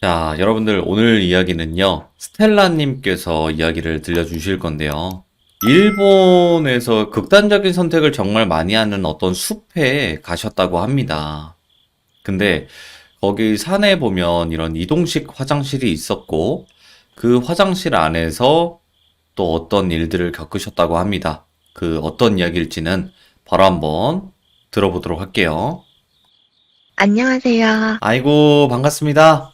자, 여러분들 오늘 이야기는요, 스텔라님께서 이야기를 들려주실 건데요. 일본에서 극단적인 선택을 정말 많이 하는 어떤 숲에 가셨다고 합니다. 근데 거기 산에 보면 이런 이동식 화장실이 있었고, 그 화장실 안에서 또 어떤 일들을 겪으셨다고 합니다. 그 어떤 이야기일지는 바로 한번 들어보도록 할게요. 안녕하세요. 아이고, 반갑습니다.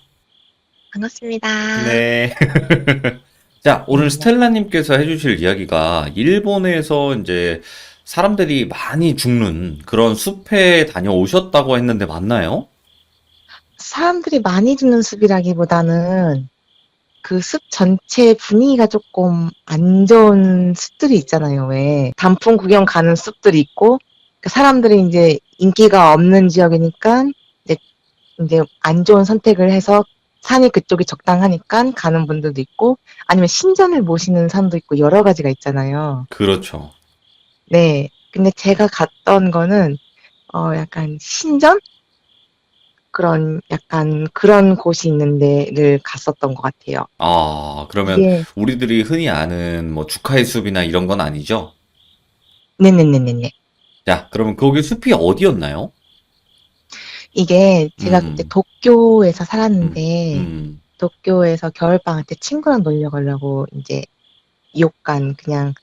반갑습니다. 네. 자, 오늘 네. 스텔라님께서 해주실 이야기가 일본에서 이제 사람들이 많이 죽는 그런 숲에 다녀오셨다고 했는데 맞나요? 사람들이 많이 죽는 숲이라기보다는 그 숲 전체 분위기가 조금 안 좋은 숲들이 있잖아요. 왜 단풍 구경 가는 숲들이 있고 그 사람들이 이제 인기가 없는 지역이니까 이제 안 좋은 선택을 해서 산이 그쪽이 적당하니까 가는 분들도 있고 아니면 신전을 모시는 산도 있고 여러 가지가 있잖아요. 그렇죠. 네. 근데 제가 갔던 거는 약간 신전? 그런 약간 그런 곳이 있는 데를 갔었던 것 같아요. 아, 그러면 이게 우리들이 흔히 아는 뭐 주카이 숲이나 이런 건 아니죠? 네네네네네. 자, 그러면 거기 숲이 어디였나요? 이게 제가 그때 음, 도쿄에서 음, 살았는데 음. 도쿄에서 겨울방학 때 친구랑 놀러 가려고 이제 이옥간 그냥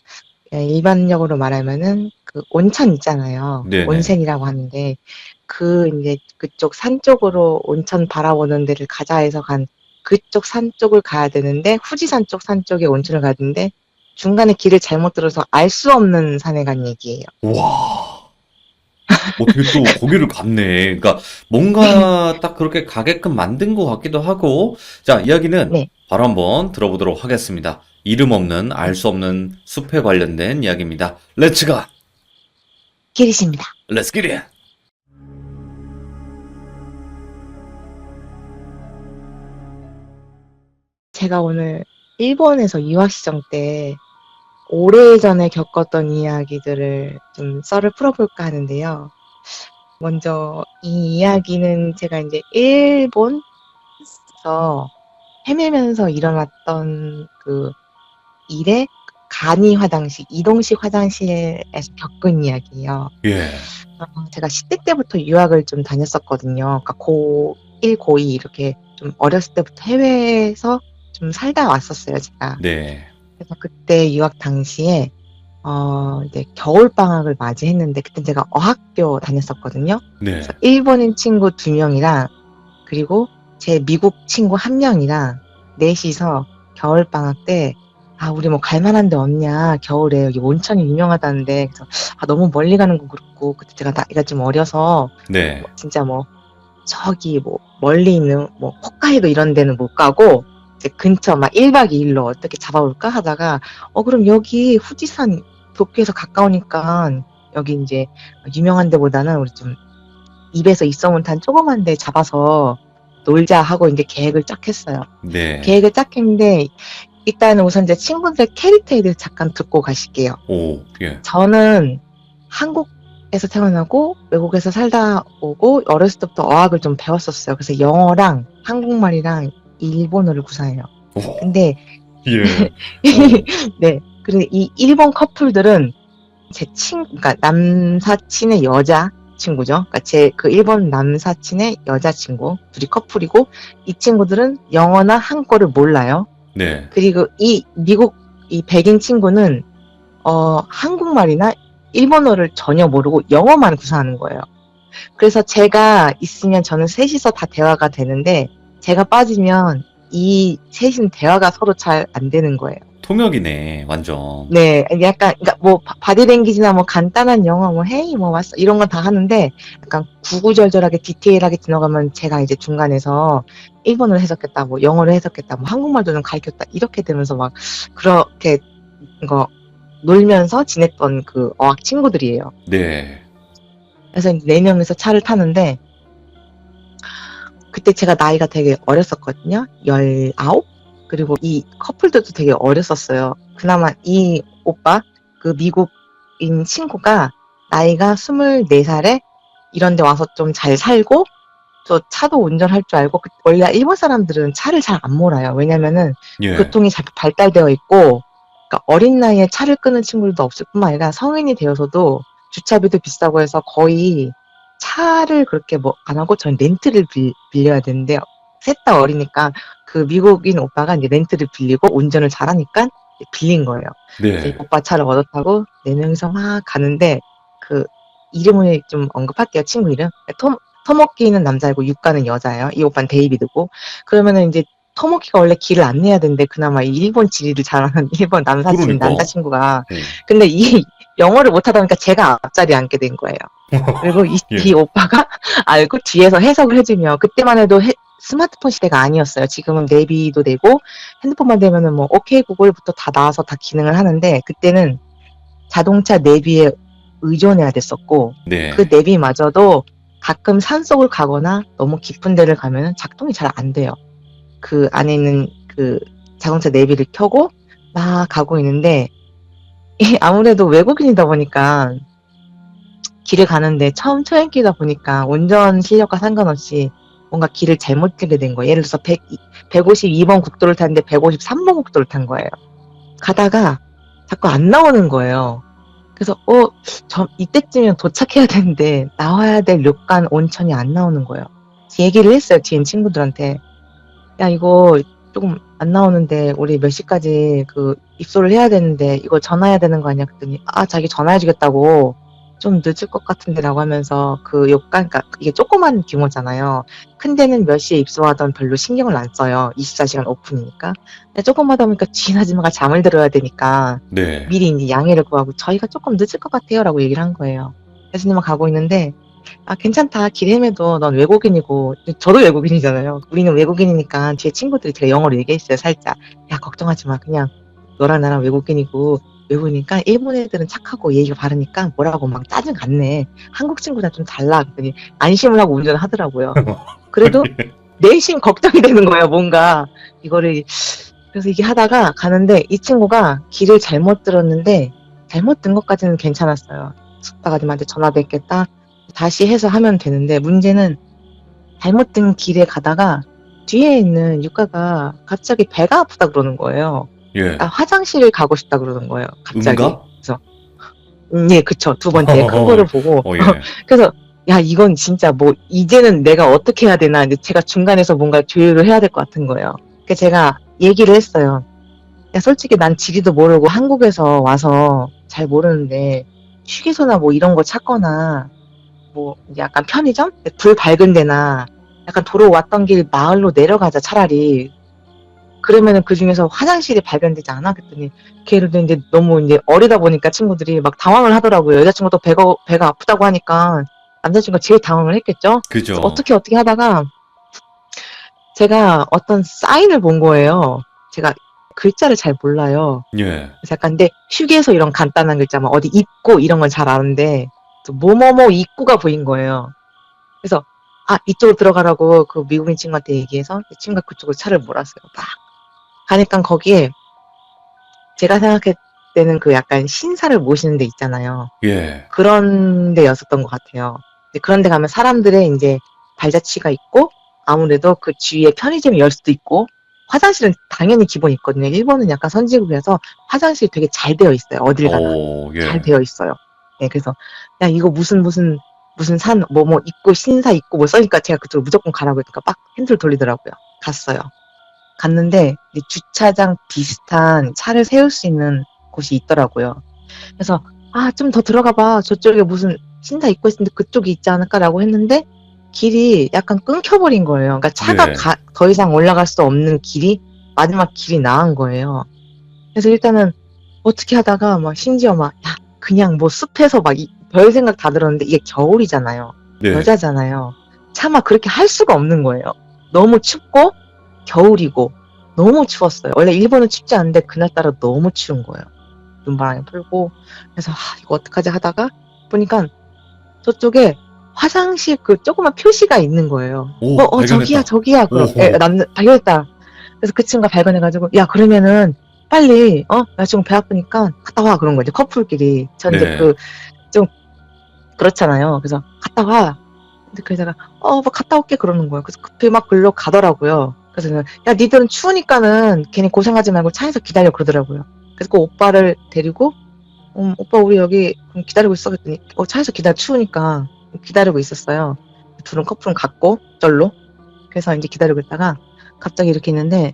일반적으로 말하면은 그 온천 있잖아요. 네네. 온센이라고 하는데 그 이제 그쪽 산 쪽으로 온천 바라보는 데를 가자 해서 간 그쪽 산 쪽을 가야 되는데 후지산 쪽 산 쪽에 온천을 가는데 중간에 길을 잘못 들어서 알 수 없는 산에 간 얘기예요. 와, 어떻게 또 거기를 갔네. 그러니까 뭔가 딱 그렇게 가게끔 만든 것 같기도 하고. 자, 이야기는 네, 바로 한번 들어보도록 하겠습니다. 이름 없는 알 네. 수 없는 숲에 관련된 이야기입니다. 렛츠 가! 길이십니다. 렛츠 기릿! 제가 오늘 일본에서 유학 시절 때 오래전에 겪었던 이야기들을 좀 썰을 풀어볼까 하는데요. 먼저 이 이야기는 제가 이제 일본에서 헤매면서 일어났던 그 일의 간이 화장실, 이동식 화장실에서 겪은 이야기예요. 예. 제가 10대 때부터 유학을 좀 다녔었거든요. 그러니까 고1, 고2 이렇게 좀 어렸을 때부터 해외에서 좀 살다 왔었어요, 제가. 네. 그래서 그때 유학 당시에 이제 겨울방학을 맞이했는데 그때 제가 어학교 다녔었거든요. 그래서 네. 일본인 친구 2명이랑 그리고 제 미국 친구 1명이랑 넷이서 겨울방학 때 우리 뭐 갈 만한 데 없냐, 겨울에 여기 온천이 유명하다는데. 그래서 너무 멀리 가는 건 그렇고 그때 제가 나이가 좀 어려서 뭐 네. 진짜 뭐 저기 뭐 멀리 있는 뭐 홋카이도 이런 데는 못 가고 이제 근처 막 1박 2일로 어떻게 잡아볼까 하다가 그럼 여기 후지산 도쿄에서 가까우니까 여기 이제 유명한 데보다는 우리 좀 입에서 입소문 탄 조그만 데 잡아서 놀자 하고 이제 계획을 짝 했어요. 네. 계획을 짝 했는데 일단은 우선 제 친구들의 캐릭터에 대해서 잠깐 듣고 가실게요. 오, 예. 저는 한국에서 태어나고 외국에서 살다 오고 어렸을 때부터 어학을 좀 배웠었어요. 그래서 영어랑 한국말이랑 일본어를 구사해요. 오, 근데 예. 오, 네. 그리고 이 일본 커플들은 그러니까 남사친의 여자 친구죠. 그러니까 제 그 일본 남사친의 여자친구 둘이 커플이고 이 친구들은 영어나 한국어를 몰라요. 네. 그리고 이 미국 이 백인 친구는 한국말이나 일본어를 전혀 모르고 영어만 구사하는 거예요. 그래서 제가 있으면 저는 셋이서 다 대화가 되는데 제가 빠지면 이 셋은 대화가 서로 잘 안 되는 거예요. 통역이네, 완전. 네, 약간, 그러니까 뭐 바디랭귀지나 뭐 간단한 영어, 뭐 헤이, 뭐 왔어 이런 건 다 하는데 약간 구구절절하게 디테일하게 지나가면 제가 이제 중간에서 일본어를 해석했다, 뭐 영어를 해석했다, 뭐 한국말도 좀 가르쳤다 이렇게 되면서 막 그렇게 거 놀면서 지냈던 그 어학 친구들이에요. 네. 그래서 이제 네 명이서 차를 타는데 그때 제가 나이가 되게 어렸었거든요. 19? 그리고 이 커플들도 되게 어렸었어요. 그나마 이 오빠, 그 미국인 친구가 나이가 24살에 이런 데 와서 좀 잘 살고 저 차도 운전할 줄 알고 원래 일본 사람들은 차를 잘 안 몰아요. 왜냐면은 예. 교통이 잘 발달되어 있고 그러니까 어린 나이에 차를 끄는 친구들도 없을 뿐만 아니라 성인이 되어서도 주차비도 비싸고 해서 거의 차를 그렇게 뭐 안 하고 저는 렌트를 빌려야 되는데 셋 다 어리니까 그 미국인 오빠가 이제 렌트를 빌리고 운전을 잘하니까 빌린 거예요. 이제 네. 오빠 차를 얻어 타고 네 명이서 막 가는데 그 이름을 좀 언급할게요. 친구 이름. 토모키는 남자이고 유카는 여자예요. 이 오빠는 데이비드고. 그러면은 이제 토모키가 원래 길을 안내해야 되는데 그나마 이 일본 지리를 잘하는 일본 그러니까. 남자친구가 예. 근데 이 영어를 못하다 보니까 제가 앞자리에 앉게 된 거예요. 그리고 이 예. 오빠가 알고 뒤에서 해석을 해주며 그때만 해도 스마트폰 시대가 아니었어요. 지금은 내비도 되고 핸드폰만 되면은 뭐 오케이 구글부터 다 나와서 다 기능을 하는데 그때는 자동차 내비에 의존해야 됐었고 네. 그 내비마저도 가끔 산속을 가거나 너무 깊은 데를 가면은 작동이 잘 안 돼요. 그 안에 있는 그 자동차 내비를 켜고 막 가고 있는데 아무래도 외국인이다 보니까 길을 가는데 처음 초행길이다 보니까 운전 실력과 상관없이 뭔가 길을 잘못 들게 된 거예요. 예를 들어서 152번 국도를 탔는데 153번 국도를 탄 거예요. 가다가 자꾸 안 나오는 거예요. 그래서 이때쯤이면 도착해야 되는데 나와야 될 료칸 온천이 안 나오는 거예요. 얘기를 했어요. 뒤엔 친구들한테. 야 이거 조금 안 나오는데 우리 몇 시까지 그 입소를 해야 되는데 이거 전화해야 되는 거 아니야? 그랬더니 자기 전화해주겠다고 좀 늦을 것 같은데라고 하면서 그 요간 그러니까 이게 조그만 규모잖아요. 큰 데는 몇 시에 입소하던 별로 신경을 안 써요. 24시간 오픈이니까. 근데 조그마다 보니까 지인 아줌마가 잠을 들어야 되니까 네. 미리 이제 양해를 구하고 저희가 조금 늦을 것 같아요라고 얘기를 한 거예요. 교수님은 가고 있는데 괜찮다. 길 헤매도 넌 외국인이고 저도 외국인이잖아요. 우리는 외국인이니까 뒤에 친구들이 제가 영어로 얘기했어요. 살짝. 야 걱정하지 마. 그냥 너랑 나랑 외국인이고 외국이니까 일본 애들은 착하고 예의가 바르니까 뭐라고 막 짜증 안 내. 한국 친구랑 좀 달라. 그랬더니 안심을 하고 운전을 하더라고요. 그래도 내심 걱정이 되는 거예요. 뭔가 이거를 그래서 이게 하다가 가는데 이 친구가 길을 잘못 들었는데 잘못 든 것까지는 괜찮았어요. 숙박아줌마한테 전화도 했겠다. 다시 해서 하면 되는데 문제는 잘못 든 길에 가다가 뒤에 있는 유카가 갑자기 배가 아프다 그러는 거예요. 예. 그러니까 화장실을 가고 싶다 그러는 거예요. 갑자기. 응가? 그래서 예, 그쵸. 두 번째 큰 거를 보고 예. 그래서 야 이건 진짜 뭐 이제는 내가 어떻게 해야 되나 근데 제가 중간에서 뭔가 조율을 해야 될 것 같은 거예요. 그래서 제가 얘기를 했어요. 야 솔직히 난 지리도 모르고 한국에서 와서 잘 모르는데 휴게소나 뭐 이런 거 찾거나 뭐 약간 편의점? 불 밝은 데나 약간 도로 왔던 길 마을로 내려가자 차라리. 그러면은 그 중에서 화장실이 발견되지 않아? 그랬더니 걔를 이제 너무 이제 어리다 보니까 친구들이 막 당황을 하더라고요. 여자친구도 배가 아프다고 하니까 남자친구가 제일 당황을 했겠죠? 그죠. 그래서 어떻게 하다가 제가 어떤 사인을 본 거예요. 제가 글자를 잘 몰라요. 예. 그래서 약간 근데 휴게소 이런 간단한 글자 뭐 어디 입구 이런 건 잘 아는데 뭐뭐뭐 입구가 보인 거예요. 그래서 이쪽으로 들어가라고 그 미국인 친구한테 얘기해서 이 친구가 그쪽으로 차를 몰았어요. 막 가니까 거기에 제가 생각할 때는 그 약간 신사를 모시는 데 있잖아요. 예. 그런 데였었던 것 같아요. 그런 데 가면 사람들의 이제 발자취가 있고 아무래도 그 주위에 편의점이 열 수도 있고 화장실은 당연히 기본이 있거든요. 일본은 약간 선진국이라서 화장실이 되게 잘 되어 있어요. 어딜 가나 예. 잘 되어 있어요. 네, 그래서 야 이거 무슨 산 뭐 입구 신사 입구 뭐 써니까 제가 그쪽으로 무조건 가라고 했니까 막 핸들 돌리더라고요. 갔어요. 갔는데 주차장 비슷한 차를 세울 수 있는 곳이 있더라고요. 그래서 좀 더 들어가 봐. 저쪽에 무슨 신사 입구 있는데 그쪽이 있지 않을까라고 했는데 길이 약간 끊겨버린 거예요. 그러니까 차가 예. 더 이상 올라갈 수 없는 길이 마지막 길이 나은 거예요. 그래서 일단은 어떻게 하다가 막 심지어 막 그냥 뭐 숲에서 막 별 생각 다 들었는데 이게 겨울이잖아요. 네. 여자잖아요. 차마 그렇게 할 수가 없는 거예요. 너무 춥고 겨울이고 너무 추웠어요. 원래 일본은 춥지 않은데 그날따라 너무 추운 거예요. 눈바람이 불고 그래서 이거 어떡하지 하다가 보니까 저쪽에 화장실 그 조그만 표시가 있는 거예요. 오, 저기야 그럼 오호. 발견했다. 그래서 그 친구가 발견해가지고 야 그러면은 빨리 나 지금 배 아프니까 갔다 와 그런 거죠. 커플끼리 전 이제 네. 좀 그렇잖아요. 그래서 갔다 와. 근데 그러다가 뭐 갔다 올게 그러는 거예요. 그래서 급히 막 글로 가더라고요. 그래서 내가, 야 니들은 추우니까는 괜히 고생하지 말고 차에서 기다려 그러더라고요. 그래서 그 오빠를 데리고 오빠 우리 여기 그럼 기다리고 있어 그랬더니 차에서 추우니까 기다리고 있었어요. 둘은 커플은 갔고 절로. 그래서 이제 기다리고 있다가 갑자기 이렇게 있는데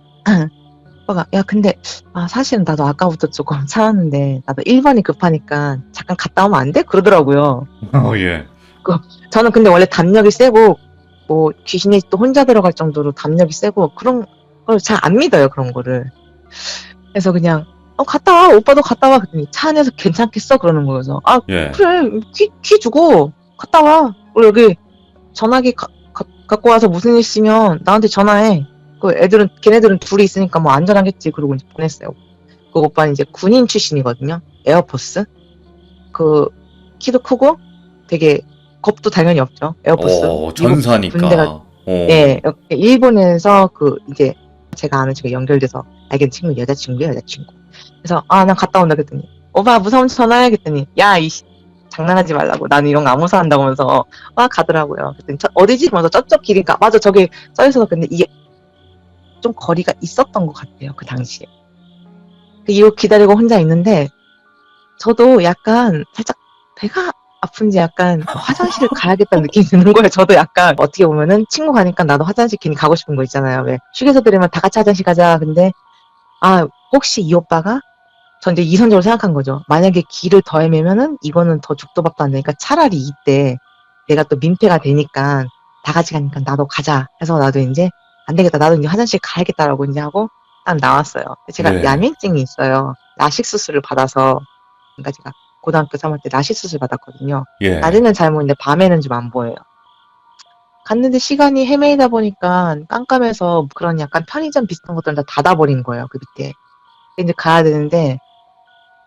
오빠가 야 근데 사실은 나도 아까부터 조금 참았는데 나도 1번이 급하니까 잠깐 갔다 오면 안 돼? 그러더라고요. 예. 저는 근데 원래 담력이 세고 뭐 귀신이 또 혼자 들어갈 정도로 담력이 세고 그런 걸 잘 안 믿어요 그런 거를. 그래서 그냥 갔다 와 오빠도 갔다 와 그랬더니 차 안에서 괜찮겠어 그러는 거여서 예. 그래 키 주고 갔다 와 우리 여기 전화기 갖고 와서 무슨 일 있으면 나한테 전화해. 걔네들은 둘이 있으니까 뭐 안전하겠지. 그러고 이제 보냈어요. 그 오빠는 이제 군인 출신이거든요. 에어포스. 그 키도 크고 되게 겁도 당연히 없죠. 에어포스. 미국 전사니까. 군대가 예, 일본에서 이제 제가 아는 친구 연결돼서 알게 된 친구 여자친구예요. 그래서 난 갔다 온다 그랬더니 오빠 무서운 전화해 그랬더니 야 이씨 장난하지 말라고. 나는 이런 거 안 무서워한다고 하면서 가더라고요. 그랬더니 어디지? 그러면서 저쪽 길인가? 맞아 저기 써있어서 근데 이게 좀 거리가 있었던 것 같아요. 그 당시에. 그 이후 기다리고 혼자 있는데 저도 약간 살짝 배가 아픈지 약간 화장실을 가야겠다는 느낌이 드는 거예요. 저도 약간 어떻게 보면은 친구 가니까 나도 화장실 괜히 가고 싶은 거 있잖아요. 왜 휴게소들이면 다 같이 화장실 가자. 근데 혹시 이 오빠가 전 이제 이성적으로 생각한 거죠. 만약에 길을 더 헤매면은 이거는 더 죽도 밥도 안 되니까 차라리 이때 내가 또 민폐가 되니까 다 같이 가니까 나도 가자 해서 나도 이제 안 되겠다. 나도 이제 화장실 가야겠다라고 이제 하고 딱 나왔어요. 제가 네. 야맹증이 있어요. 라식 수술을 받아서 그러니까 제가 고등학교 3학년 때 라식 수술 받았거든요. 예. 낮에는 잘 보이는데 밤에는 좀 안 보여요. 갔는데 시간이 헤매이다 보니까 깜깜해서 그런 약간 편의점 비슷한 것들은 다 닫아버린 거예요. 그 밑에. 이제 가야 되는데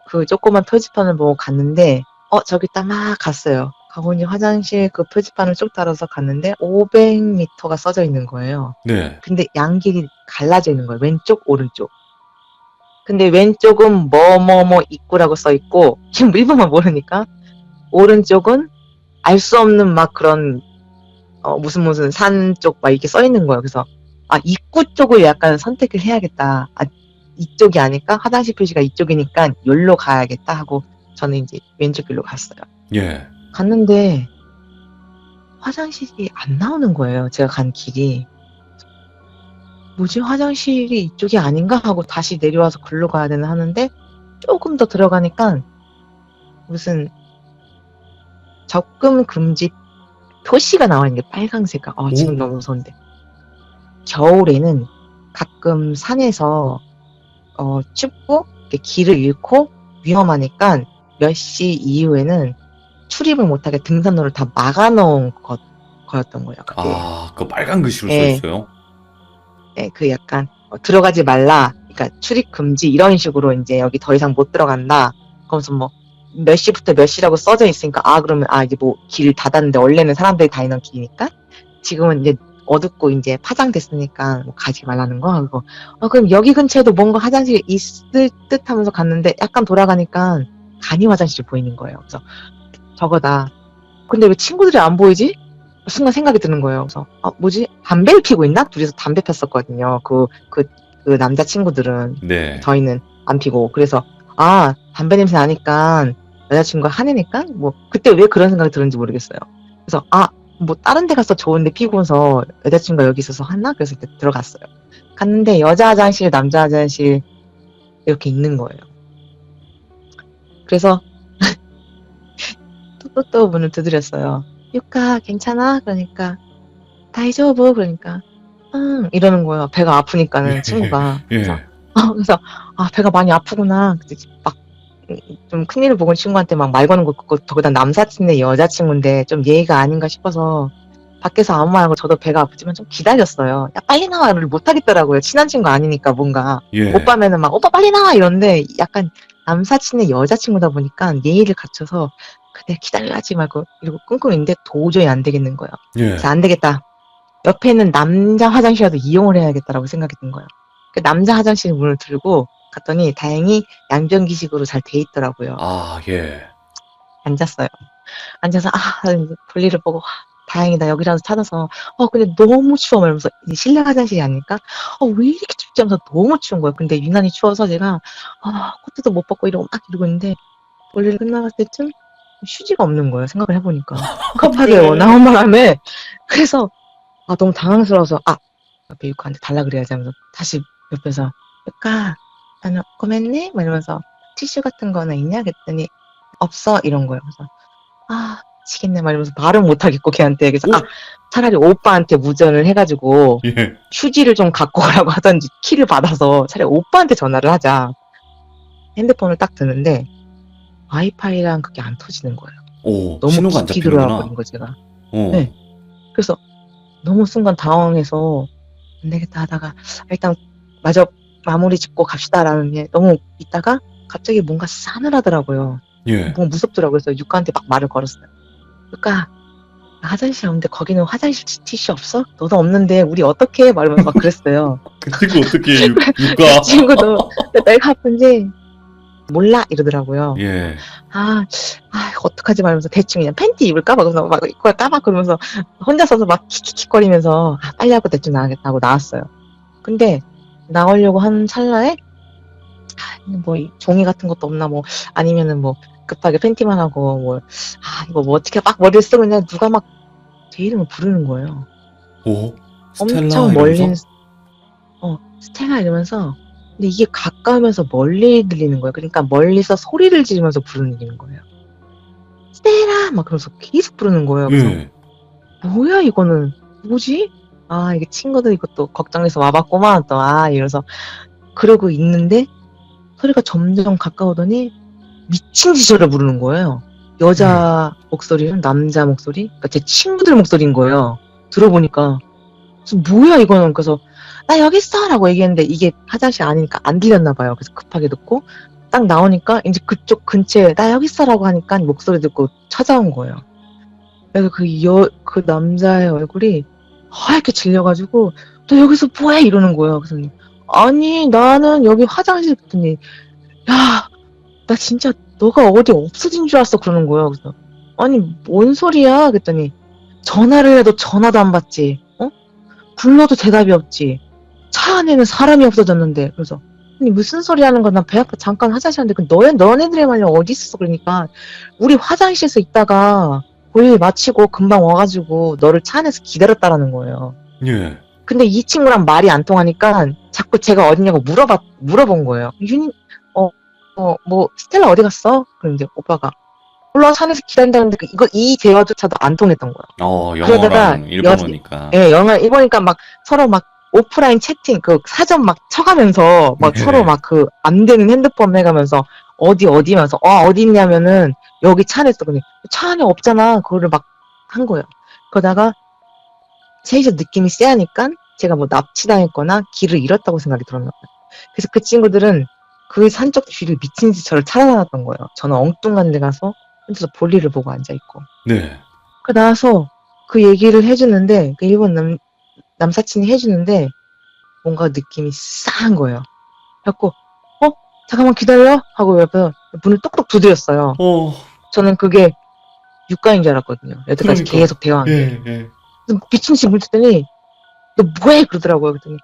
그 조그만 표지판을 보고 갔는데 저기 딱 막 갔어요. 가고 이제 화장실 그 표지판을 쭉 따라서 갔는데 500m가 써져 있는 거예요. 네. 근데 양길이 갈라져 있는 거예요. 왼쪽 오른쪽. 근데 왼쪽은 뭐뭐뭐 입구라고 써 있고 지금 일본만 모르니까 오른쪽은 알 수 없는 막 그런 무슨 산 쪽 막 이렇게 써 있는 거예요. 그래서 입구 쪽을 약간 선택을 해야겠다. 이쪽이 아닐까? 화장실 표시가 이쪽이니까 여기로 가야겠다 하고 저는 이제 왼쪽 길로 갔어요. 예. 갔는데 화장실이 안 나오는 거예요. 제가 간 길이. 뭐지? 화장실이 이쪽이 아닌가? 하고 다시 내려와서 글로 가야 되나 하는데 조금 더 들어가니까 무슨 접근 금지 표시가 나와 있는 게 빨강색. 지금 너무 무서운데. 겨울에는 가끔 산에서 춥고 길을 잃고 위험하니까 몇 시 이후에는 출입을 못하게 등산로를 다 막아놓은 거였던 거예요. 그게. 그 빨간 글씨로 예. 써있어요? 네, 그 약간 들어가지 말라. 그러니까 출입 금지 이런 식으로 이제 여기 더 이상 못 들어간다. 그러면서 뭐 몇 시부터 몇 시라고 써져 있으니까 그러면 이제 뭐 길 닫았는데 원래는 사람들이 다니는 길이니까 지금은 이제 어둡고 이제 파장됐으니까 뭐 가지 말라는 거 하고 그럼 여기 근처에도 뭔가 화장실이 있을 듯 하면서 갔는데 약간 돌아가니까 간이 화장실이 보이는 거예요. 그래서 저거다. 근데 왜 친구들이 안 보이지? 순간 생각이 드는 거예요. 그래서 뭐지? 담배를 피고 있나? 둘이서 담배 폈었거든요. 그 남자친구들은. 네. 저희는 안 피고. 그래서 담배 냄새 나니까 여자친구가 화내니까 뭐 그때 왜 그런 생각이 들었는지 모르겠어요. 그래서 뭐 다른 데 가서 좋은데 피고서 여자친구가 여기 있어서 하나? 그래서 이렇게 들어갔어요. 갔는데 여자 화장실, 남자 화장실 이렇게 있는 거예요. 그래서 또 문을 두드렸어요. 유카 괜찮아? 그러니까 다이조부 그러니까 이러는 거예요. 배가 아프니까는 친구가. 예. 그래서 배가 많이 아프구나. 막 좀 큰일을 보고 친구한테 막 말 거는 거 더구나 남사친의 여자친구인데 좀 예의가 아닌가 싶어서 밖에서 아무 말 안 하고 저도 배가 아프지만 좀 기다렸어요. 야 빨리 나와를 못 하겠더라고요. 친한 친구 아니니까 뭔가. 예. 오빠면은 막 오빠 빨리 나와 이런데 약간 남사친의 여자친구다 보니까 예의를 갖춰서 그래 기다려하지 말고 이러고 끙끙 있는데 도저히 안 되겠는 거예요. 예. 그래서 안 되겠다. 옆에 있는 남자 화장실이라도 이용을 해야겠다라고 생각이 든 거예요. 그 남자 화장실 문을 들고 갔더니 다행히 양변기식으로 잘 돼 있더라고요. 예. 앉았어요. 앉아서 이제 볼일을 보고 다행이다. 여기라도 찾아서. 근데 너무 추워. 말면서 실내 화장실이 아닐까? 왜 이렇게 춥지 하면서 너무 추운 거예요. 근데 유난히 추워서 제가 코트도 못 벗고 이러고 막 이러고 있는데 볼일 끝나갔을 때쯤 휴지가 없는 거예요. 생각을 해보니까. 급하게 어떡해. 나온 바람에. 그래서 너무 당황스러워서 옆에 유카한테 달라 그래야지 하면서 다시 옆에서 유카 고맙네? 막 이러면서 티슈 같은 거나 있냐? 그랬더니 없어 이런 거예요. 그래서 미치겠네 막 이러면서 말은 못하겠고 걔한테. 그래서 오? 차라리 오빠한테 무전을 해가지고 예. 휴지를 좀 갖고 오라고 하던지 키를 받아서 차라리 오빠한테 전화를 하자. 핸드폰을 딱 드는데 와이파이랑 그게 안 터지는 거예요. 오, 너무 신호가 안 깊이 잡히는구나. 들어와 버린 거 제가. 어. 네. 그래서 너무 순간 당황해서 안 되겠다 하다가 일단 마저 마무리 짓고 갑시다라는 게 너무 있다가 갑자기 뭔가 싸늘하더라고요. 예. 뭔가 무섭더라고요. 그래서 유카한테 막 말을 걸었어요. 유카, 나 화장실 없는데 거기는 화장실 티슈 없어? 너도 없는데 우리 어떻게 해? 말하면서 막 그랬어요. 그 친구 어떻게 육가? 그 친구도 내가 아픈지 몰라 이러더라고요. 예. 이거 어떡하지 말면서 대충 그냥 팬티 입을까? 막 이걸 까봐 그러면서 혼자 서서 막 킥킥킥거리면서 빨리 하고 대충 나가겠다 하고 나왔어요. 근데 나오려고 하는 찰나에 뭐 종이 같은 것도 없나 뭐 아니면은 뭐 급하게 팬티만 하고 뭐 이거 뭐 어떻게 막 머리를 쓰고 그냥 누가 막 제 이름을 부르는 거예요. 오, 스텔라 엄청 이러면서? 스텔라 이러면서. 근데 이게 가까우면서 멀리 들리는 거예요. 그러니까 멀리서 소리를 지르면서 부르는 거예요. 스텔라 막 그러면서 계속 부르는 거예요. 그래서 예. 뭐야 이거는 뭐지? 이게 친구들 이것도 걱정돼서 와봤구만 또 이러면서 그러고 있는데 소리가 점점 가까우더니 미친 듯이 저를 부르는 거예요. 여자 목소리는 남자 목소리? 그러니까 제 친구들 목소리인 거예요. 들어보니까 그래서 뭐야 이거는. 그래서 나 여기 있어 라고 얘기했는데 이게 화장실 아니니까 안 들렸나 봐요. 그래서 급하게 듣고 딱 나오니까 이제 그쪽 근처에 나 여기 있어 라고 하니까 목소리 듣고 찾아온 거예요. 그래서 그 남자의 얼굴이 하얗게 질려가지고 너 여기서 뭐해 이러는 거예요. 그래서 아니 나는 여기 화장실 갔더니 야 나 진짜 너가 어디 없어진 줄 알았어 그러는 거예요. 그래서 아니 뭔 소리야 그랬더니 전화를 해도 전화도 안 받지. 불러도 대답이 없지. 차 안에는 사람이 없어졌는데. 그래서 아니 무슨 소리 하는 거야. 나 배 아파 잠깐 화장실 왔는데 너네들의 말이 어디 있었어. 그러니까 우리 화장실에서 있다가 볼일 마치고 금방 와가지고 너를 차 안에서 기다렸다라는 거예요. 예. 근데 이 친구랑 말이 안 통하니까 자꾸 제가 어디냐고 물어본 거예요. 뭐 스텔라 어디 갔어? 그럼 이제 오빠가 올라와 산에서 기다린다는데 이 대화조차도 안 통했던 거예요. 그러다가 영어랑 일본어니까. 영어 일본이니까 막 서로 막 오프라인 채팅 사전 막 쳐가면서 막 네. 서로 막 안 되는 핸드폰 해가면서 어디면서 어디 있냐면은 여기 차 안에 있어. 근데 차 안에 없잖아. 그거를 막 한 거예요. 그러다가 셋이서 느낌이 쎄하니까 제가 뭐 납치당했거나 길을 잃었다고 생각이 들었나 봐요. 그래서 그 친구들은 그 산쪽 뒤를 미친 듯이 저를 찾아다녔던 거예요. 저는 엉뚱한 데 가서 혼자서 볼일을 보고 앉아있고. 네. 그 나와서 그 얘기를 해주는데 그 일본 남사친이 해주는데 뭔가 느낌이 싸한 거예요. 그래갖고 잠깐만 기다려 하고 옆에서 문을 똑똑 두드렸어요. 저는 그게 육가인 줄 알았거든요. 여태까지 그러니까. 계속 대화한 게. 예. 그래서 미친 듯이 문 쳤더니 너 뭐해 그러더라고요. 그랬더니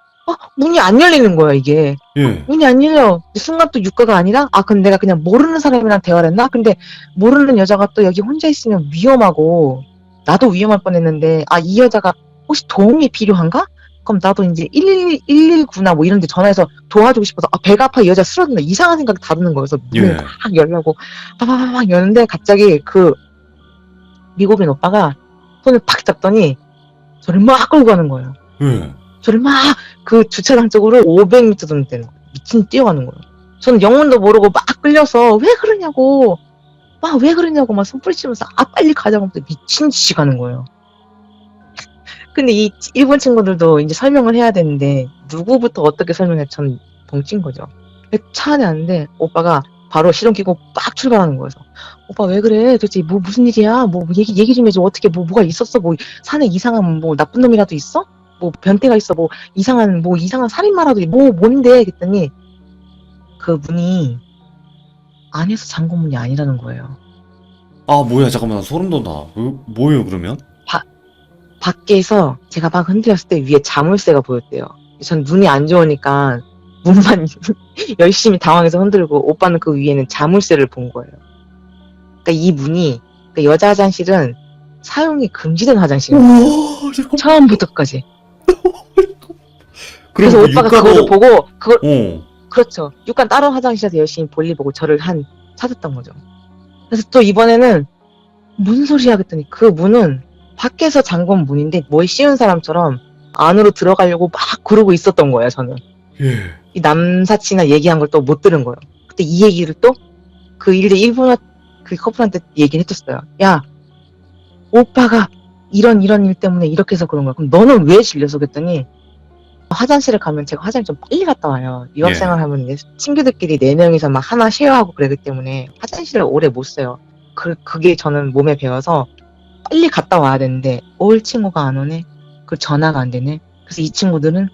문이 안 열리는 거야 이게. 예. 문이 안 열려. 순간 또 육가가 아니라 그럼 내가 그냥 모르는 사람이랑 대화를 했나? 근데 모르는 여자가 또 여기 혼자 있으면 위험하고 나도 위험할 뻔했는데 이 여자가 혹시 도움이 필요한가? 그럼 나도 이제 119나 뭐 이런 데 전화해서 도와주고 싶어서 배가 아파 이 여자 쓰러진다 이상한 생각이 다 드는 거예요. 그래서 문을 막 열려고 막 여는데 갑자기 그 미국인 오빠가 손을 팍 잡더니 저를 막 끌고 가는 거예요. 저를 막 그 주차장 쪽으로 500m 정도 되는 거예요. 미친 뛰어가는 거예요. 저는 영문도 모르고 막 끌려서 왜 그러냐고 막 손부리치면서 빨리 가자고 하면서 미친 듯이 가는 거예요. 근데 이 일본 친구들도 이제 설명을 해야 되는데 누구부터 어떻게 설명해 전 벙찐 거죠. 차 안에 왔는데 오빠가 바로 시동 켜고 빡 출발하는 거예요. 오빠 왜 그래? 도대체 무슨 일이야? 뭐 얘기 좀 해줘. 어떻게 뭐가 있었어? 뭐 산에 이상한 뭐 나쁜 놈이라도 있어? 뭐 변태가 있어? 뭐 이상한 살인마라도 뭔데? 그랬더니 그 문이 안에서 잠궈 문이 아니라는 거예요. 뭐야 잠깐만 소름 돋아. 뭐예요 그러면? 밖에서 제가 막 흔들렸을 때 위에 자물쇠가 보였대요. 전 눈이 안 좋으니까 문만 열심히 당황해서 흔들고 오빠는 그 위에는 자물쇠를 본 거예요. 그러니까 이 문이 그러니까 여자 화장실은 사용이 금지된 화장실이에요. 우와, 잠깐만. 처음부터 끝까지. 그럼 그래서 그 오빠가 육가도, 그거를 보고 그걸 어, 그렇죠. 육간 다른 화장실에서 열심히 볼일 보고 저를 찾았던 거죠. 그래서 또 이번에는 무슨 소리야 그랬더니 그 문은 밖에서 잠근 문인데 뭘 씌운 사람처럼 안으로 들어가려고 막 그러고 있었던 거예요, 저는. 예. 이 남사친이나 얘기한 걸 또 못 들은 거예요. 그때 이 얘기를 또 그 일본어 그 커플한테 얘기를 해줬어요. 야, 오빠가 이런 일 때문에 이렇게 해서 그런 거야. 그럼 너는 왜 질려서 그랬더니 화장실을 가면 제가 화장실 좀 빨리 갔다 와요. 유학생활 예. 하면 이제 친구들끼리 4명이서 막 하나 쉐어하고 그러기 때문에 화장실을 오래 못 써요. 그게 저는 몸에 배어서 빨리 갔다 와야 되는데 올 친구가 안 오네. 그 전화가 안 되네. 그래서 이 친구들은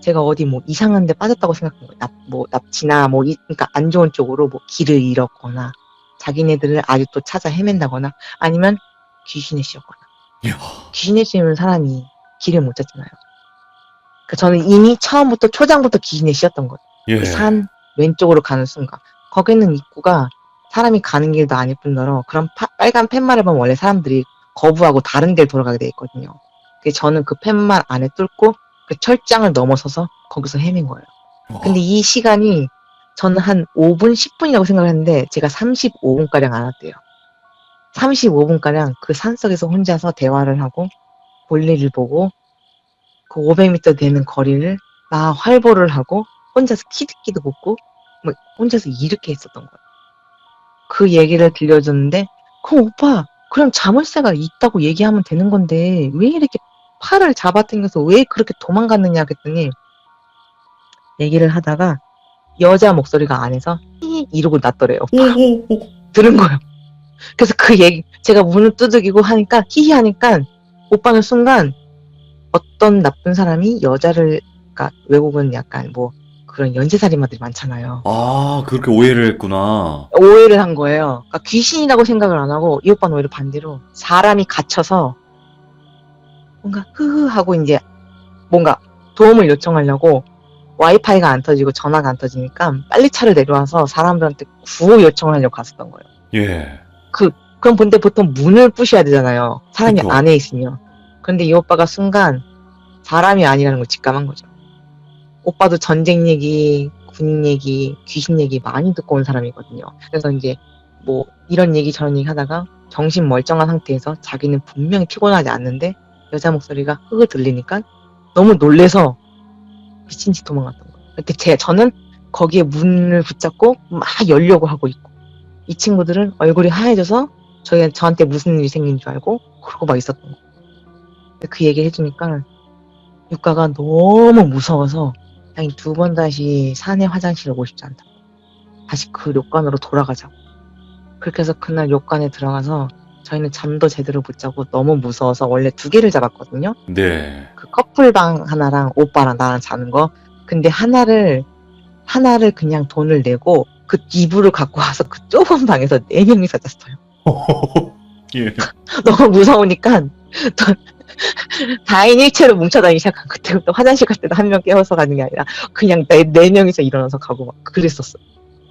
제가 어디 뭐 이상한 데 빠졌다고 생각한 거예요. 납치나 그러니까 안 좋은 쪽으로 뭐 길을 잃었거나 자기네들을 아직도 찾아 헤맨다거나 아니면 귀신에 씌었거나. 이야. 귀신에 씌우는 사람이 길을 못 찾잖아요. 그러니까 저는 이미 처음부터 초장부터 귀신에 씌었던 거예요. 예. 산 왼쪽으로 가는 순간 거기는 입구가 사람이 가는 길도 아닐 뿐더러 그런 빨간 팻말을 보면 원래 사람들이 거부하고 다른 데를 돌아가게 돼 있거든요. 그래서 저는 그 팻말 안에 뚫고 그 철장을 넘어서서 거기서 헤맨 거예요. 근데 이 시간이 저는 한 5분, 10분이라고 생각을 했는데 제가 35분가량 안 왔대요. 35분가량 그 산속에서 혼자서 대화를 하고 볼일을 보고 그 500m 되는 거리를 막 활보를 하고 혼자서 키득키득 웃고 뭐 혼자서 이렇게 했었던 거예요. 그 얘기를 들려줬는데 그럼 오빠 그럼 자물쇠가 있다고 얘기하면 되는 건데 왜 이렇게 팔을 잡아당겨서 왜 그렇게 도망갔느냐 그랬더니 얘기를 하다가 여자 목소리가 안에서 히 이러고 났더래요. 오. 들은 거예요. 그래서 그 얘기 제가 문을 두들기고 하니까 히히 하니까 오빠는 순간 어떤 나쁜 사람이 여자를 그러니까 외국은 약간 뭐 그런 연쇄살인마들이 많잖아요. 아, 그렇게 오해를 했구나. 오해를 한 거예요. 그러니까 귀신이라고 생각을 안 하고 이 오빠는 오히려 반대로 사람이 갇혀서 뭔가 흐흐 하고 이제 뭔가 도움을 요청하려고 와이파이가 안 터지고 전화가 안 터지니까 빨리 차를 내려와서 사람들한테 구호 요청을 하려고 갔었던 거예요. 예. 그럼 근데 보통 문을 부셔야 되잖아요. 사람이 그쵸. 안에 있으면. 그런데 이 오빠가 순간 사람이 아니라는 걸 직감한 거죠. 오빠도 전쟁 얘기, 군인 얘기, 귀신 얘기 많이 듣고 온 사람이거든요. 그래서 이제 뭐 이런 얘기 저런 얘기 하다가 정신 멀쩡한 상태에서 자기는 분명히 피곤하지 않는데 여자 목소리가 흑을 들리니까 너무 놀래서 미친 듯이 도망갔던 거예요. 그때 저는 거기에 문을 붙잡고 막 열려고 하고 있고 이 친구들은 얼굴이 하얘져서 저한테 무슨 일이 생긴 줄 알고 그러고 막 있었던 거예요. 그 얘기를 해주니까 육가가 너무 무서워서 그냥 2번 다시 산에 화장실을 오고 싶지 않다. 다시 그 료관으로 돌아가자고. 그렇게 해서 그날 료관에 들어가서 저희는 잠도 제대로 못 자고 너무 무서워서 원래 2개를 잡았거든요. 네. 그 커플방 하나랑 오빠랑 나랑 자는 거. 근데 하나를 그냥 돈을 내고 그 이불을 갖고 와서 그 좁은 방에서 4명이서 잤어요. 예. 너무 무서우니까 또 4인 1체로 뭉쳐다니기 시작한 그때부터 화장실 갈 때도 한 명 깨워서 가는 게 아니라 그냥 4명이서 일어나서 가고 막 그랬었어요.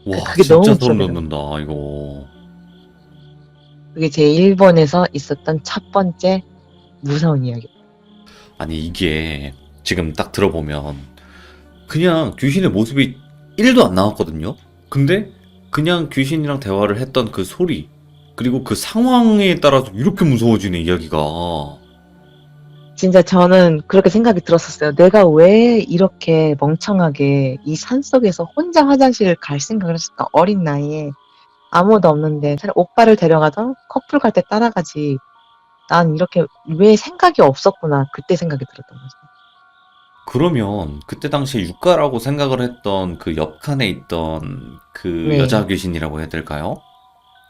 와, 그게 진짜 너무 소름 무서워요. 돋는다, 이거. 그게 제 일본에서 있었던 첫 번째 무서운 이야기. 아니, 이게 지금 딱 들어보면 그냥 귀신의 모습이 1도 안 나왔거든요? 근데 그냥 귀신이랑 대화를 했던 그 소리, 그리고 그 상황에 따라서 이렇게 무서워지네, 이야기가. 진짜 저는 그렇게 생각이 들었었어요. 내가 왜 이렇게 멍청하게 이 산속에서 혼자 화장실을 갈 생각을 했을까? 어린 나이에 아무도 없는데 차라리 오빠를 데려가던 커플 갈 때 따라가지. 난 이렇게 왜 생각이 없었구나. 그때 생각이 들었던 거죠. 그러면 그때 당시에 육가라고 생각을 했던 그 옆칸에 있던 그 네. 여자 귀신이라고 해야 될까요?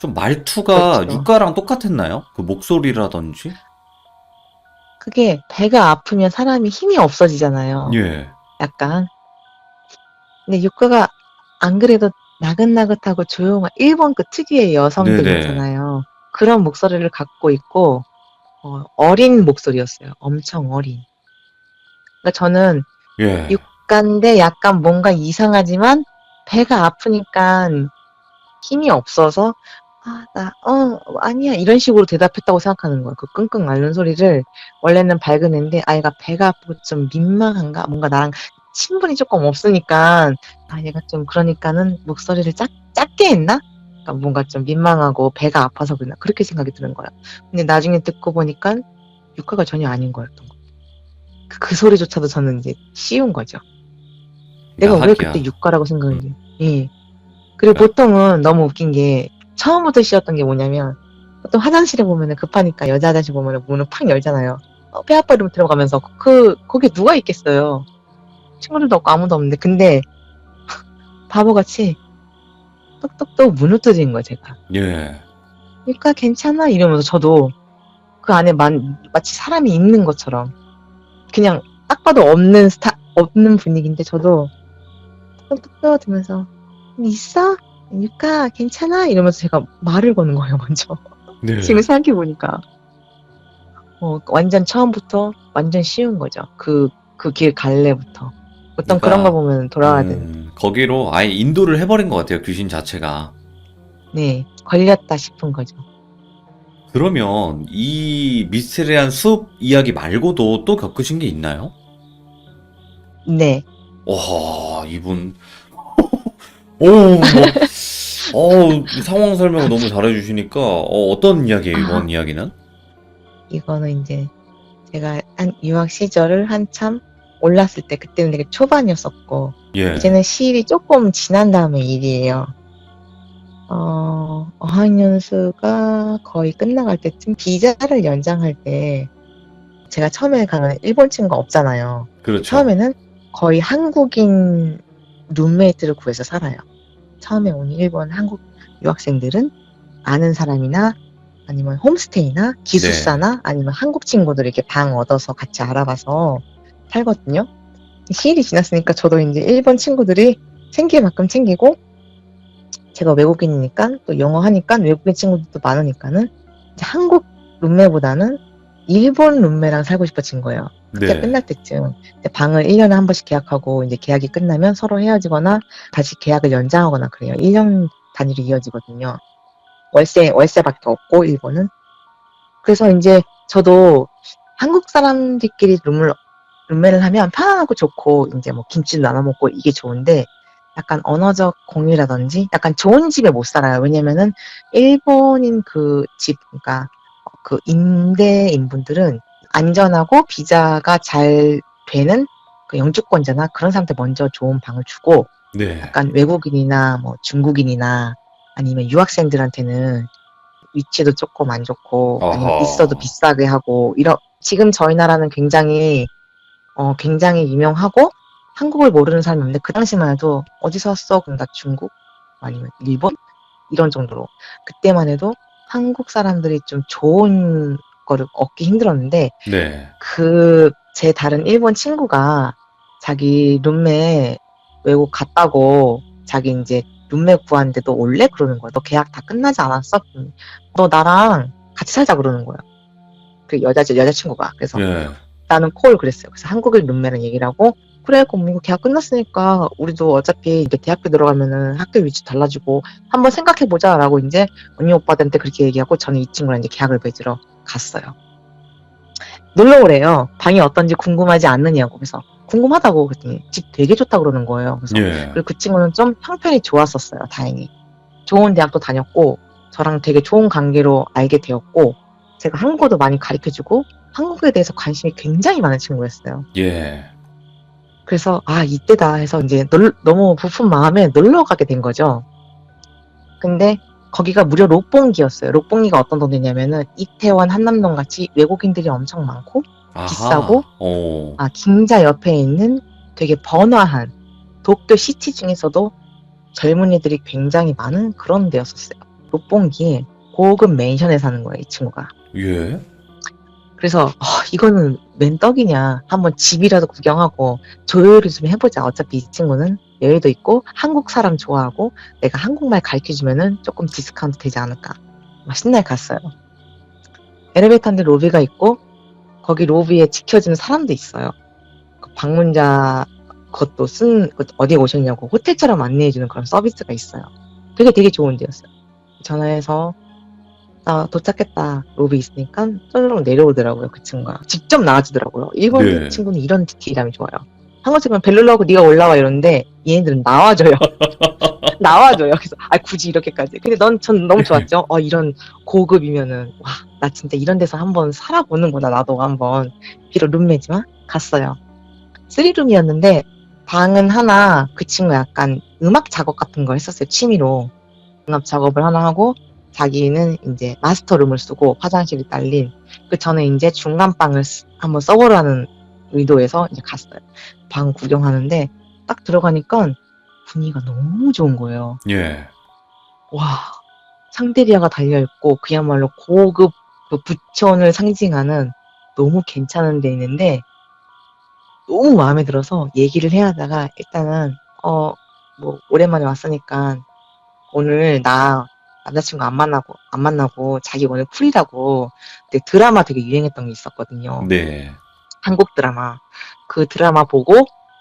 좀 말투가 그렇죠. 육가랑 똑같았나요? 그 목소리라든지? 그게 배가 아프면 사람이 힘이 없어지잖아요. 예. 약간. 근데 육가가 안 그래도 나긋나긋하고 조용한 일본 그 특유의 여성들 네네. 있잖아요. 그런 목소리를 갖고 있고 어린 목소리였어요. 엄청 어린. 그러니까 저는 예. 육가인데 약간 뭔가 이상하지만 배가 아프니까 힘이 없어서 아니야 이런 식으로 대답했다고 생각하는 거예요. 그 끙끙 앓는 소리를 원래는 밝은 애인데 아이가 배가 아프고 좀 민망한가 뭔가 나랑 친분이 조금 없으니까 얘가 좀 그러니까는 목소리를 작게 했나? 그러니까 뭔가 좀 민망하고 배가 아파서 그랬나 그렇게 생각이 드는 거야. 근데 나중에 듣고 보니까 육가가 전혀 아닌 거였던 거. 그 소리조차도 저는 이제 쉬운 거죠. 내가 왜 그때 야학이야. 육가라고 생각했지? 예. 그리고 야. 보통은 너무 웃긴 게 처음부터 쉬웠던 게 뭐냐면 보통 화장실에 보면은 급하니까 여자 화장실 보면은 문을 팍 열잖아요. 배 아파 이러면 들어가면서 거기 누가 있겠어요. 친구들도 없고 아무도 없는데 근데 바보같이 똑똑똑 문을 두드린 거예요 제가. 예. 그러니까 괜찮아 이러면서 저도 그 안에 마치 사람이 있는 것처럼 그냥 딱 봐도 없는 분위기인데 저도 똑똑똑 들면서 있어? 유카 괜찮아? 이러면서 제가 말을 거는 거예요 먼저. 네. 지금 생각해보니까 완전 처음부터 완전 쉬운 거죠. 그 길 갈래부터 보통 그런 거 그러니까 보면 돌아와야 되는 거기로 아예 인도를 해버린 것 같아요. 귀신 자체가. 네 걸렸다 싶은 거죠. 그러면 이 미스테리한 숲 이야기 말고도 또 겪으신 게 있나요? 네 와, 이분. 오, 뭐, 상황 설명을 너무 잘해주시니까, 어떤 이야기예요, 이번 이야기는? 이거는 이제 제가 유학 시절을 한참 올랐을 때 그때는 되게 초반이었었고 예. 이제는 시일이 조금 지난 다음에 일이에요. 어학연수가 거의 끝나갈 때쯤 비자를 연장할 때 제가 처음에 가는 일본 친구가 없잖아요. 그렇죠. 처음에는 거의 한국인 룸메이트를 구해서 살아요. 처음에 온 일본 한국 유학생들은 아는 사람이나 아니면 홈스테이나 기숙사나 아니면 한국 친구들 이렇게 방 얻어서 같이 알아봐서 살거든요. 시일이 지났으니까 저도 이제 일본 친구들이 챙길 만큼 챙기고 제가 외국인이니까 또 영어 하니까 외국인 친구들도 많으니까는 이제 한국 룸메보다는 일본 룸메랑 살고 싶어진 거예요. 학기가 네. 끝날 때쯤 이제 방을 1년에 한 번씩 계약하고 이제 계약이 끝나면 서로 헤어지거나 다시 계약을 연장하거나 그래요. 1년 단위로 이어지거든요. 월세밖에 없고 일본은. 그래서 이제 저도 한국 사람들끼리 룸메를 하면 편안하고 좋고 이제 뭐 김치도 나눠 먹고 이게 좋은데 약간 언어적 공유라든지 약간 좋은 집에 못 살아요. 왜냐면은 일본인 그 집, 그러니까 그 임대인분들은 안전하고 비자가 잘 되는 그 영주권자나 그런 사람한테 먼저 좋은 방을 주고 네. 약간 외국인이나 뭐 중국인이나 아니면 유학생들한테는 위치도 조금 안 좋고 아니면 어허. 있어도 비싸게 하고 지금 저희 나라는 굉장히 유명하고 한국을 모르는 사람이 없는데 그 당시만 해도 어디서 왔어? 그럼 나 중국 아니면 일본 이런 정도로 그때만 해도 한국 사람들이 좀 좋은 거를 얻기 힘들었는데 네. 제 다른 일본 친구가 자기 룸메 외국 갔다고 자기 이제 룸메 구하는데도 올래? 그러는 거야. 너 계약 다 끝나지 않았어? 너 나랑 같이 살자 그러는 거야. 그 여자친구가. 그래서 예. 나는 그랬어요. 그래서 한국인 룸메랑 얘기를 하고 그래 그럼 이거 계약 끝났으니까 우리도 어차피 이제 대학교 들어가면은 학교 위치 달라지고 한번 생각해보자 라고 이제 언니 오빠들한테 그렇게 얘기하고 저는 이 친구랑 이제 계약을 맺으러 갔어요. 놀러 오래요. 방이 어떤지 궁금하지 않느냐고. 그래서 궁금하다고 그랬더니 집 되게 좋다고 그러는 거예요. 그래서 예. 그리고 그 친구는 좀 형편이 좋았었어요. 다행히. 좋은 대학도 다녔고 저랑 되게 좋은 관계로 알게 되었고 제가 한국어도 많이 가르쳐주고 한국에 대해서 관심이 굉장히 많은 친구였어요. 예. 그래서 이때다 해서 이제 너무 부푼 마음에 놀러 가게 된 거죠. 근데 거기가 무려 록봉기였어요. 록봉기가 어떤 동네냐면은 이태원 한남동 같이 외국인들이 엄청 많고 아하. 비싸고 오. 긴자 옆에 있는 되게 번화한 도쿄 시티 중에서도 젊은이들이 굉장히 많은 그런 데였었어요. 록봉기에 고급 맨션에 사는 거예요, 이 친구가. 예. 그래서 이거는 웬 떡이냐. 한번 집이라도 구경하고 조율을 좀 해보자. 어차피 이 친구는 여유도 있고 한국 사람 좋아하고 내가 한국말 가르쳐주면은 조금 디스카운트 되지 않을까. 막 신나게 갔어요. 엘리베이터 타는데 로비가 있고 거기 로비에 지켜주는 사람도 있어요. 그 방문자 것도 어디에 오셨냐고 호텔처럼 안내해주는 그런 서비스가 있어요. 되게 좋은 데였어요. 전화해서 나 도착했다. 로비 있으니까 쫄쫄 내려오더라고요. 그 친구가. 직접 나와주더라고요. 일본 네. 친구는 이런 디테일함이 좋아요. 한국 친구는 벨로로 하고 네가 올라와 이러는데 얘네들은 나와줘요. 나와줘요. 그래서 굳이 이렇게까지. 근데 전 너무 좋았죠. 이런 고급이면은 와, 나 진짜 이런 데서 한번 살아보는구나. 나도 한번. 비록 룸메지만 갔어요. 3룸이었는데 방은 하나 그 친구 약간 음악 작업 같은 거 했었어요. 취미로. 음악 작업을 하나 하고 자기는 이제 마스터룸을 쓰고 화장실이 딸린 저는 이제 중간 방을 한번 써보라는 의도에서 이제 갔어요. 방 구경하는데 딱 들어가니까 분위기가 너무 좋은 거예요. 예. 와, 샹데리아가 달려있고 그야말로 고급 그 부촌을 상징하는 너무 괜찮은 데 있는데 너무 마음에 들어서 얘기를 해야 하다가 일단은 뭐 오랜만에 왔으니까 오늘 나 남자친구 안 만나고 자기 오늘 쿨이라고 근데 드라마 되게 유행했던 게 있었거든요. 네. 한국 드라마. 그 드라마 보고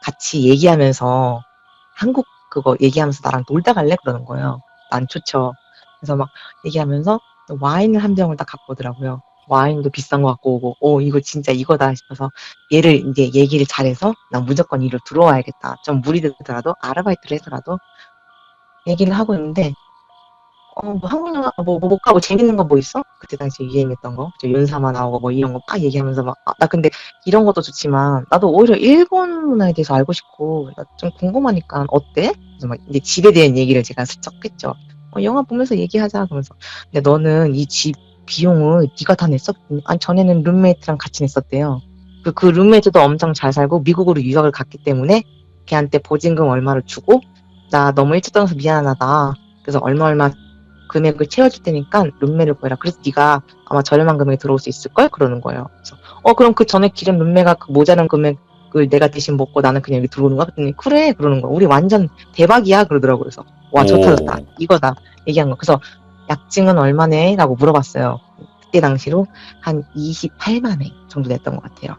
같이 얘기하면서 한국 그거 얘기하면서 나랑 놀다 갈래? 그러는 거예요. 난 좋죠. 그래서 막 얘기하면서 와인을 한 병을 딱 갖고 오더라고요. 와인도 비싼 거 갖고 오고, 이거 진짜 이거다 싶어서 얘를 이제 얘기를 잘해서 난 무조건 이리로 들어와야겠다. 좀 무리 들더라도 아르바이트를 해서라도 얘기를 하고 있는데 뭐 한국 영화 못 가고 재밌는 거 뭐 있어? 그때 당시 유행했던 거, 윤사마 나오고 뭐 이런 거 막 얘기하면서 막 나 근데 이런 것도 좋지만 나도 오히려 일본 문화에 대해서 알고 싶고 나 좀 궁금하니까 어때? 그래서 막 이제 집에 대한 얘기를 제가 슬쩍 했죠. 영화 보면서 얘기하자 그러면서 근데 너는 이 집 비용을 네가 다 냈어? 아니 전에는 룸메이트랑 같이 냈었대요. 그 룸메이트도 엄청 잘 살고 미국으로 유학을 갔기 때문에 걔한테 보증금 얼마를 주고 나 너무 일찍 떠나서 미안하다. 그래서 얼마 금액을 채워줄 테니까 룸메를 구해라. 그래서 네가 아마 저렴한 금액에 들어올 수 있을걸? 그러는 거예요. 그래서 그럼 그 전에 기른 룸메가 그 모자란 금액을 내가 대신 먹고 나는 그냥 여기 들어오는 거야? 그랬더니 그래 그러는 거야. 우리 완전 대박이야 그러더라고요. 그래서 와 좋다 오. 이거다 얘기한 거. 그래서 약증은 얼마네? 라고 물어봤어요. 그때 당시로 한 28만 원 정도 냈던 것 같아요.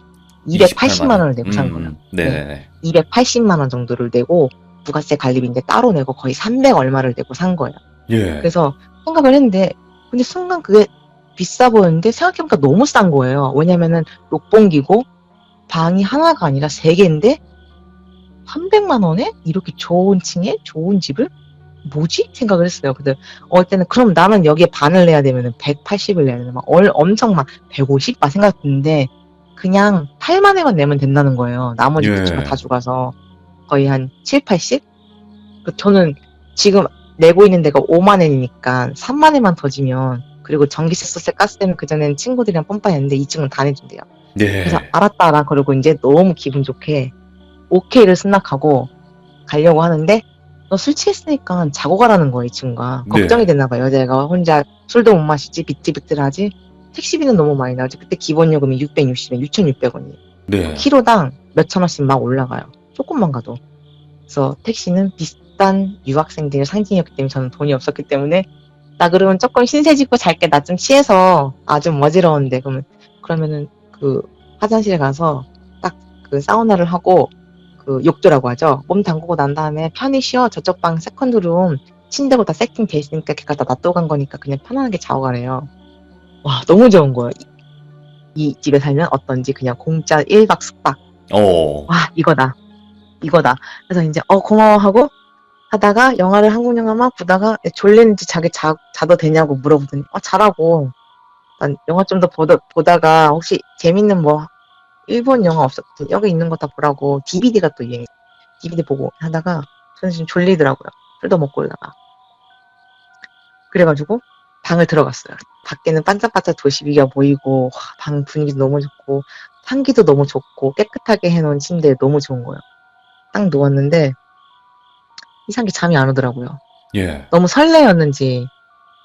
28만 280만 원. 원을 내고 산 거예요. 네네네. 280만 원 정도를 내고 부가세 관리비인데 따로 내고 거의 300 얼마를 내고 산 거예요. 예. 그래서 생각을 했는데 근데 순간 그게 비싸 보였는데 생각해보니까 너무 싼 거예요. 왜냐면은六本기고 방이 하나가 아니라 3개인데 300만 원에 이렇게 좋은 층에 좋은 집을 뭐지? 생각을 했어요. 근데 어떨 때는 그럼 나는 여기에 반을 내야 되면은 180을 내야 되나 막 엄청 막 150? 막 생각했는데 그냥 8만에만 내면 된다는 거예요. 나머지 대출가 다 예. 죽어서 거의 한 7, 80? 저는 지금 내고 있는 데가 5만 원이니까 3만 원만 더 주면 그리고 전기세, 소세, 가스세는 그전에는 친구들이랑 뻔뻔했는데 2층은 다 내준대요. 그래서 네. 알았다 그러고 이제 너무 기분 좋게 오케이를 승낙하고 가려고 하는데 너 술 취했으니까 자고 가라는 거야 이 친구가. 걱정이 네. 됐나 봐요. 여자애가 혼자 술도 못 마시지 비틀비틀하지 택시비는 너무 많이 나오지. 그때 기본 요금이 660원, 6,600원이에요. 네. 키로당 몇천 원씩 막 올라가요. 조금만 가도. 그래서 택시는 비싼 유학생들의 상징이었기 때문에 저는 돈이 없었기 때문에 나 그러면 조금 신세지고 잘게 나 좀 취해서 좀 어지러운데 그러면은 그 화장실에 가서 딱 그 사우나를 하고 그 욕조라고 하죠. 몸 담그고 난 다음에 편히 쉬어. 저쪽 방 세컨드룸 침대고 다 세팅돼 있으니까 걔 갖다 놔두고 간 거니까 그냥 편안하게 자고 가래요. 와 너무 좋은 거예요. 이 집에 살면 어떤지 그냥 공짜 1박 숙박. 어. 와 이거다. 그래서 이제 고마워하고 하다가 영화를 한국 영화 막 보다가 졸리는지 자기 자도 되냐고 물어보더니 자라고. 난 영화 좀 더 보다가 혹시 재밌는 뭐 일본 영화 없었지 여기 있는 거 다 보라고 DVD가 또 유행해. DVD 보고 하다가 저는 지금 졸리더라고요. 술도 먹고 그러다가 그래가지고 방을 들어갔어요. 밖에는 반짝반짝 도시비가 보이고 방 분위기도 너무 좋고 향기도 너무 좋고 깨끗하게 해놓은 침대에 너무 좋은 거예요. 딱 누웠는데 이상하게 잠이 안 오더라고요. 예. 너무 설레였는지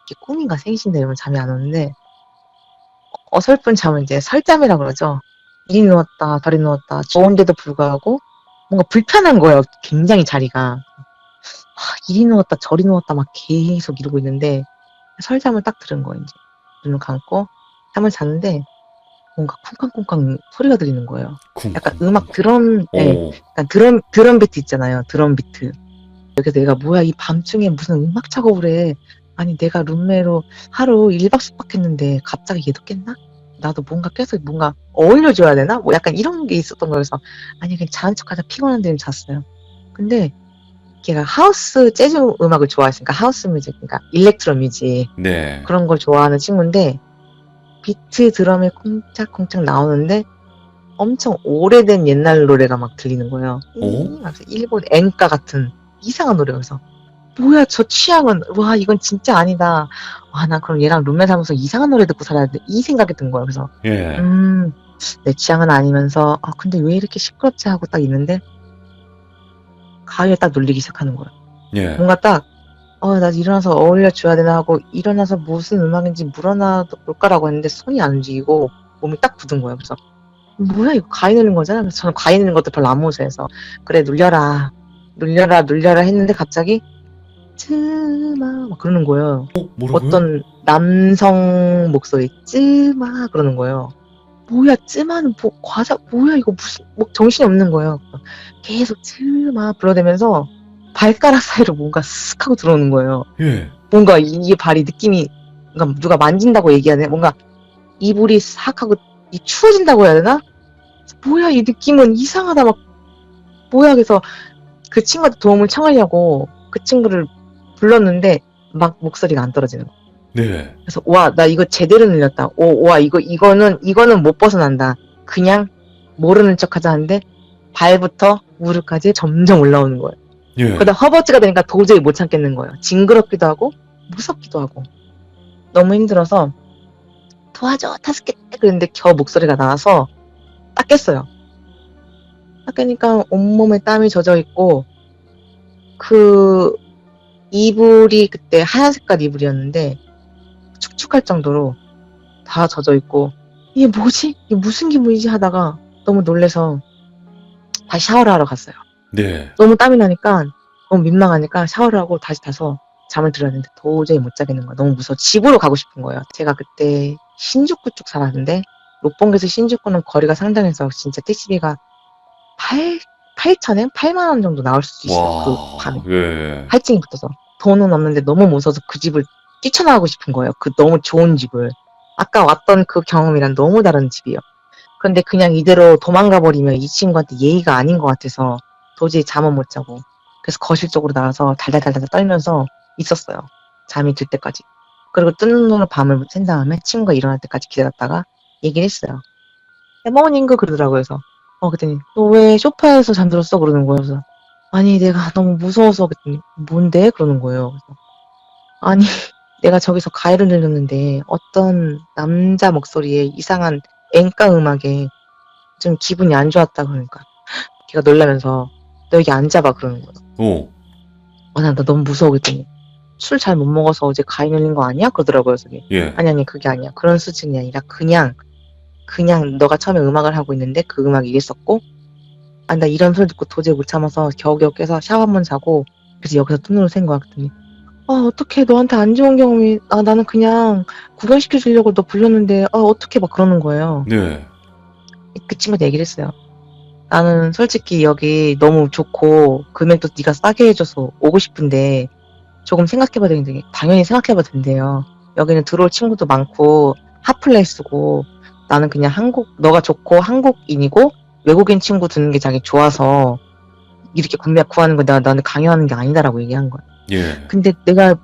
이게 꿈인가 생신데 이러면 잠이 안 오는데 어설픈 잠은 이제 설잠이라 그러죠. 이리 누웠다 저리 누웠다 좋은데도 불구하고 뭔가 불편한 거예요. 굉장히 자리가 이리 누웠다 저리 누웠다 막 계속 이러고 있는데 설잠을 딱 들은 거예요. 이제 눈을 감고 잠을 자는데 뭔가 쿵쾅쿵쾅 소리가 들리는 거예요. 쿵. 약간 음악 드럼, 네, 오. 약간 드럼 비트 있잖아요. 드럼 비트. 그래서 내가 뭐야 이 밤중에 무슨 음악 작업을 해. 아니 내가 룸메로 하루 1박 10박 했는데 갑자기 얘도 깼나? 나도 뭔가 계속 뭔가 어울려줘야 되나? 뭐 약간 이런 게 있었던 거여서 아니 그냥 자는 척하다 피곤한데 잤어요. 근데 걔가 하우스 재즈 음악을 좋아했으니까 하우스 뮤직, 그러니까 일렉트로 뮤직 네. 그런 걸 좋아하는 친구인데 비트 드럼이 콩짝콩짝 나오는데 엄청 오래된 옛날 노래가 막 들리는 거예요. 오? 막 일본 엔카 같은 이상한 노래여서 뭐야 저 취향은 와 이건 진짜 아니다. 와 나 그럼 얘랑 룸메 살면서 이상한 노래 듣고 살아야 돼 이 생각이 든 거예요. 그래서 예. 내 취향은 아니면서 아 근데 왜 이렇게 시끄럽지 하고 딱 있는데 가위에 딱 눌리기 시작하는 거예요. 예. 뭔가 딱 나 일어나서 어울려줘야 되나 하고 일어나서 무슨 음악인지 물어나 볼까라고 했는데 손이 안 움직이고 몸이 딱 굳은 거예요. 그래서 뭐야 이거 가위 누르는 거잖아. 그래서 저는 가위 누르는 것도 별로 안 무서워해서 그래 눌려라 했는데 갑자기 쯔마 막 그러는 거예요. 뭐라고요? 어떤 남성 목소리 쯔마 그러는 거예요. 뭐야 쯔마는 뭐 과자 뭐야 이거 무슨 뭐 정신이 없는 거예요. 계속 쯔마 불러대면서 발가락 사이로 뭔가 쓱 하고 들어오는 거예요. 예. 뭔가 이 발이 느낌이 그러니까 누가 만진다고 얘기하네. 뭔가 이불이 싹 하고 추워진다고 해야 되나? 뭐야 이 느낌은 이상하다 막 뭐야 그래서 그 친구한테 도움을 청하려고 그 친구를 불렀는데 막 목소리가 안 떨어지는 거야. 네. 그래서 와 나 이거 제대로 늘렸다. 와 이거는 못 벗어난다. 그냥 모르는 척하자 하는데 발부터 무릎까지 점점 올라오는 거예요. 예. 그러다 허벅지가 되니까 도저히 못 참겠는 거예요. 징그럽기도 하고 무섭기도 하고 너무 힘들어서 도와줘 타스켓 그랬는데 겨우 목소리가 나와서 딱 깼어요. 딱 깨니까 온몸에 땀이 젖어 있고 그 이불이 그때 하얀 색깔 이불이었는데 축축할 정도로 다 젖어 있고 이게 뭐지? 이게 무슨 기분이지 하다가 너무 놀래서 다시 샤워를 하러 갔어요. 네. 너무 땀이 나니까 너무 민망하니까 샤워를 하고 다시 타서 잠을 들었는데 도저히 못 자겠는 거야. 너무 무서워. 집으로 가고 싶은 거예요. 제가 그때 신주쿠 쪽 살았는데六本木에서 신주쿠는 거리가 상당해서 진짜 택시비가 8,000엔? 8만 원 정도 나올 수도 있어요. 와. 그 밤에. 예. 할증이 붙어서. 돈은 없는데 너무 무서워서 그 집을 뛰쳐나가고 싶은 거예요. 그 너무 좋은 집을. 아까 왔던 그 경험이랑 너무 다른 집이에요. 근데 그냥 이대로 도망가 버리면 이 친구한테 예의가 아닌 것 같아서 도저히 잠은 못 자고 그래서 거실 쪽으로 나가서 달달달달 떨면서 있었어요. 잠이 들 때까지. 그리고 뜨는 눈으로 밤을 샌 다음에 친구가 일어날 때까지 기다렸다가 얘기를 했어요. 모닝그 그러더라고요. 그래서 그랬더니 너 왜 소파에서 잠들었어? 그러는 거예요. 그래서 아니 내가 너무 무서워서 그랬더니 뭔데? 그러는 거예요. 그래서 아니 내가 저기서 가위를 눌렀는데 어떤 남자 목소리에 이상한 엔카 음악에 좀 기분이 안 좋았다 그러니까 걔가 놀라면서 너 여기 앉아봐 그러는 거예요. 오. 나 너무 무서워 그랬더니 술 잘 못 먹어서 어제 가위 눌린 거 아니야? 그러더라고요. 그래서 예. 아니 그게 아니야. 그런 수준이 아니라 그냥 너가 처음에 음악을 하고 있는데 그 음악이 이랬었고 나 이런 소리 듣고 도저히 못 참아서 겨우겨우 깨서 샤워 한번 자고 그래서 여기서 뜬으로 샌 거야. 그랬더니 어떡해 너한테 안 좋은 경험이 나는 그냥 구경시켜주려고 너 불렀는데 어떡해 막 그러는 거예요. 네. 그 친구한테 얘기를 했어요. 나는 솔직히 여기 너무 좋고 금액도 네가 싸게 해줘서 오고 싶은데 조금 생각해봐야 되는데 당연히 생각해봐도 된대요. 여기는 들어올 친구도 많고 핫플레이스고 나는 그냥 너가 좋고 한국인이고 외국인 친구 듣는 게 자기 좋아서 이렇게 구하는 거 나는 강요하는 게 아니다라고 얘기한 거야. 예. 근데 내가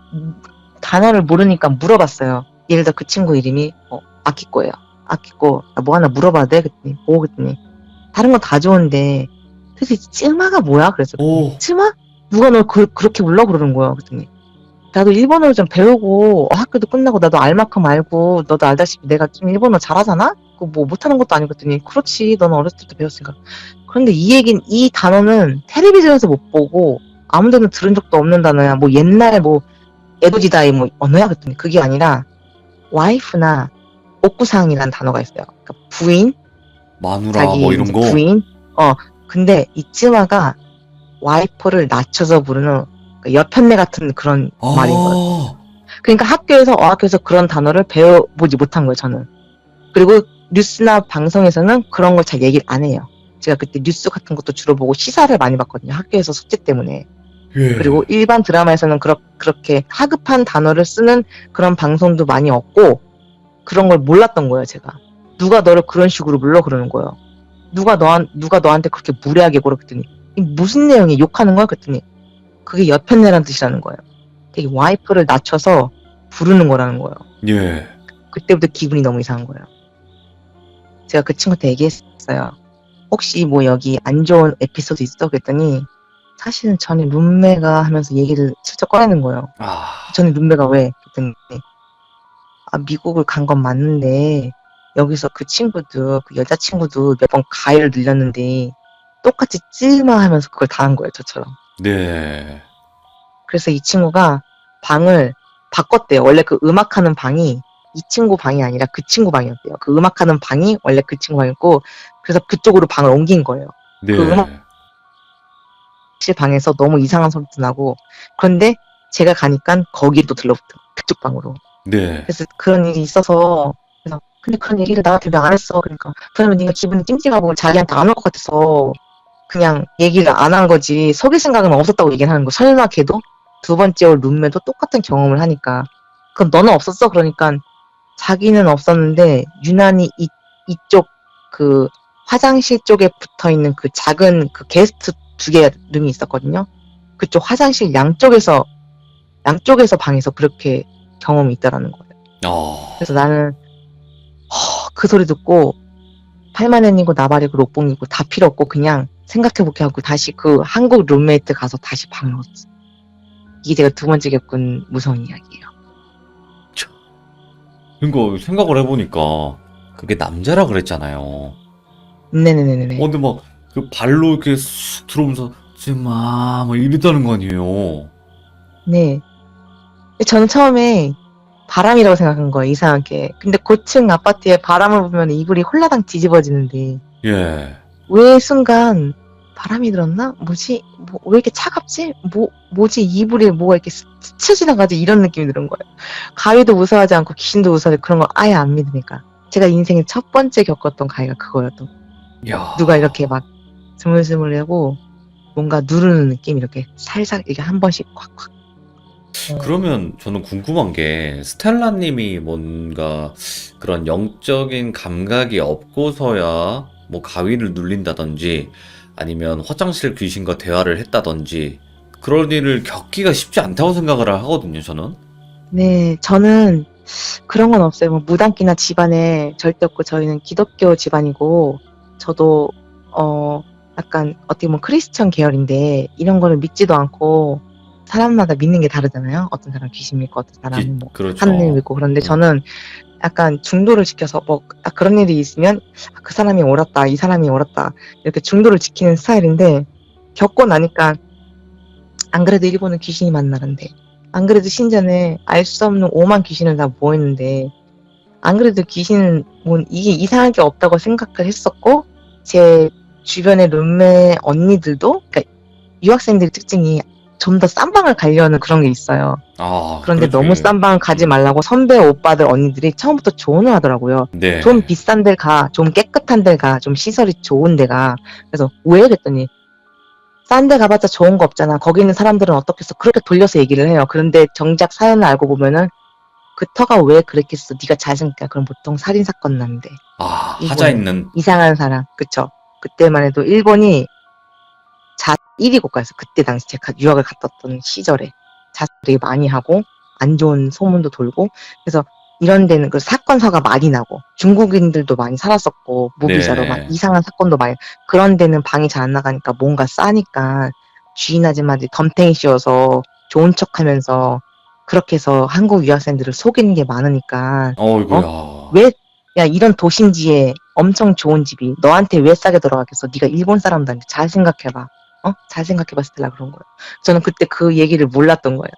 단어를 모르니까 물어봤어요. 예를 들어 그 친구 이름이 아키코예요. 아키코 뭐 하나 물어봐도 돼? 그랬더니 그랬더니 다른 건 다 좋은데 도대체 쯔마가 뭐야? 그래서 오. 쯔마? 누가 널 그렇게 불러? 그러는 거야. 그랬더니 나도 일본어를 좀 배우고 학교도 끝나고 나도 알 만큼 알고 너도 알다시피 내가 좀 일본어 잘하잖아? 뭐 못하는 것도 아니고 그랬더니 그렇지 너는 어렸을 때부터 배웠으니까. 그런데 이 단어는 텔레비전에서 못 보고 아무 데는 들은 적도 없는 단어야. 뭐 옛날 뭐 에도지다이 뭐 언어야? 그랬더니 그게 아니라 와이프나 옥구상이라는 단어가 있어요. 그러니까 부인, 마누라 자기 뭐 이런 이제 거. 부인. 근데 이 쯔마가 와이프를 낮춰서 부르는 여편네 같은 그런 말인 거예요. 그러니까 학교에서 어학교에서 그런 단어를 배워보지 못한 거예요. 저는 그리고 뉴스나 방송에서는 그런 걸 잘 얘기를 안 해요. 제가 그때 뉴스 같은 것도 주로 보고 시사를 많이 봤거든요. 학교에서 숙제 때문에. 예. 그리고 일반 드라마에서는 그렇게 하급한 단어를 쓰는 그런 방송도 많이 없고 그런 걸 몰랐던 거예요, 제가. 누가 너를 그런 식으로 불러 그러는 거예요. 누가 너한테 그렇게 무례하게 굴어 그랬더니 이 무슨 내용이 욕하는 거야 그랬더니 그게 여편네라는 뜻이라는 거예요. 되게 와이프를 낮춰서 부르는 거라는 거예요. 예. 그때부터 기분이 너무 이상한 거예요. 제가 그 친구한테 얘기했어요. 혹시 뭐 여기 안 좋은 에피소드 있어? 그랬더니 사실은 전에 룸메가 하면서 얘기를 슬쩍 꺼내는 거예요. 아. 전에 룸메가 왜? 그랬더니 미국을 간 건 맞는데 여기서 그 여자친구도 몇 번 가해를 늘렸는데 똑같이 찔마하면서 그걸 당한 거예요, 저처럼. 네. 그래서 이 친구가 방을 바꿨대요. 원래 그 음악하는 방이 이 친구 방이 아니라 그 친구 방이었대요. 그 음악하는 방이 원래 그 친구 방이었고 그래서 그쪽으로 방을 옮긴 거예요. 네. 그 음악실 방에서 너무 이상한 소리도 나고 그런데 제가 가니까 거기도 들러붙어. 그쪽 방으로. 네. 그래서 그런 일이 있어서 그래서 근데 그런 얘기를 나한테 왜 안 했어? 그러니까 그러면 네가 기분이 찜찜하고 자기한테 안 올 것 같아서 그냥 얘기를 안 한 거지 속일 생각은 없었다고 얘기를 하는 거. 설마 걔도 두 번째 올 룸메도 똑같은 경험을 하니까 그럼 너는 없었어? 그러니까 자기는 없었는데 유난히 이쪽 그 화장실 쪽에 붙어 있는 그 작은 그 게스트 2개 룸이 있었거든요. 그쪽 화장실 양쪽에서 방에서 그렇게 경험이 있다라는 거예요. 그래서 나는 그 소리 듣고 팔만엔이고 나발이고 록봉이고 다 필요 없고 그냥 생각해보게 하고 다시 그 한국 룸메이트 가서 다시 방을 얻었어. 이게 제가 두 번째 겪은 무서운 이야기예요. 그러니까 생각을 해보니까 그게 남자라 그랬잖아요. 네네네네. 근데 막 그 발로 이렇게 쑥 들어오면서 막 이랬다는 거 아니에요. 네. 저는 처음에 바람이라고 생각한 거예요, 이상하게. 근데 고층 아파트에 바람을 보면 이불이 홀라당 뒤집어지는데 예. 왜 순간 바람이 들었나? 뭐지? 왜 이렇게 차갑지? 뭐지? 이불에 뭐가 이렇게 스쳐 지나가지? 이런 느낌이 드는 거예요. 가위도 무서워하지 않고 귀신도 무서워하지 그런 걸 아예 안 믿으니까. 제가 인생에 첫 번째 겪었던 가위가 그거였던 거예요. 야. 누가 이렇게 막 스물스물하고 뭔가 누르는 느낌 이렇게 살살 이렇게 한 번씩 콱콱. 그러면 저는 궁금한 게 스텔라님이 뭔가 그런 영적인 감각이 없고서야 뭐 가위를 눌린다든지 아니면 화장실 귀신과 대화를 했다든지 그런 일을 겪기가 쉽지 않다고 생각을 하거든요, 저는. 네, 저는 그런 건 없어요. 뭐 무당기나 집안에 절대 없고 저희는 기독교 집안이고 저도 약간 어떻게 보면 크리스천 계열인데 이런 거를 믿지도 않고 사람마다 믿는 게 다르잖아요. 어떤 사람 귀신 믿고 어떤 사람은 뭐 그렇죠. 하느님 믿고 그런데 저는 약간 중도를 지켜서 뭐 그런 일이 있으면 그 사람이 옳았다, 이 사람이 옳았다 이렇게 중도를 지키는 스타일인데 겪고 나니까 안 그래도 일본은 귀신이 많나는데 안 그래도 신전에 알 수 없는 오만 귀신을 다 모였는데 안 그래도 귀신은 뭐 이게 이상한 게 없다고 생각을 했었고 제 주변의 룸메 언니들도 그러니까 유학생들의 특징이 좀 더 싼 방을 가려는 그런 게 있어요. 그런데 그렇지. 너무 싼 방을 가지 말라고 선배 오빠들 언니들이 처음부터 조언을 하더라고요. 네. 좀 비싼 데 가, 좀 깨끗한 데 가, 좀 시설이 좋은 데 가. 그래서 왜? 그랬더니 싼 데 가봤자 좋은 거 없잖아. 거기 있는 사람들은 어떻게 해서 그렇게 돌려서 얘기를 해요. 그런데 정작 사연을 알고 보면은 그 터가 왜 그랬겠어? 네가 잘생겼다. 그럼 보통 살인 사건 나는데. 하자 있는. 이상한 사람. 그쵸? 그때만 해도 일본이 1위 국가였어. 그때 당시 제가 유학을 갔다 왔던 시절에 자살 되게 많이 하고 안 좋은 소문도 돌고 그래서 이런 데는 그 사건사가 많이 나고 중국인들도 많이 살았었고 무기자로 네. 막 이상한 사건도 많이 그런 데는 방이 잘 안 나가니까 뭔가 싸니까 주인 아줌마들이 덤탱이 씌워서 좋은 척하면서 그렇게 해서 한국 유학생들을 속이는 게 많으니까 어이구야. 왜 야 이런 도심지에 엄청 좋은 집이 너한테 왜 싸게 돌아가겠어? 네가 일본 사람도 아닌데 잘 생각해봐. 잘 생각해봐 스텔라 그런 거예요. 저는 그때 그 얘기를 몰랐던 거예요.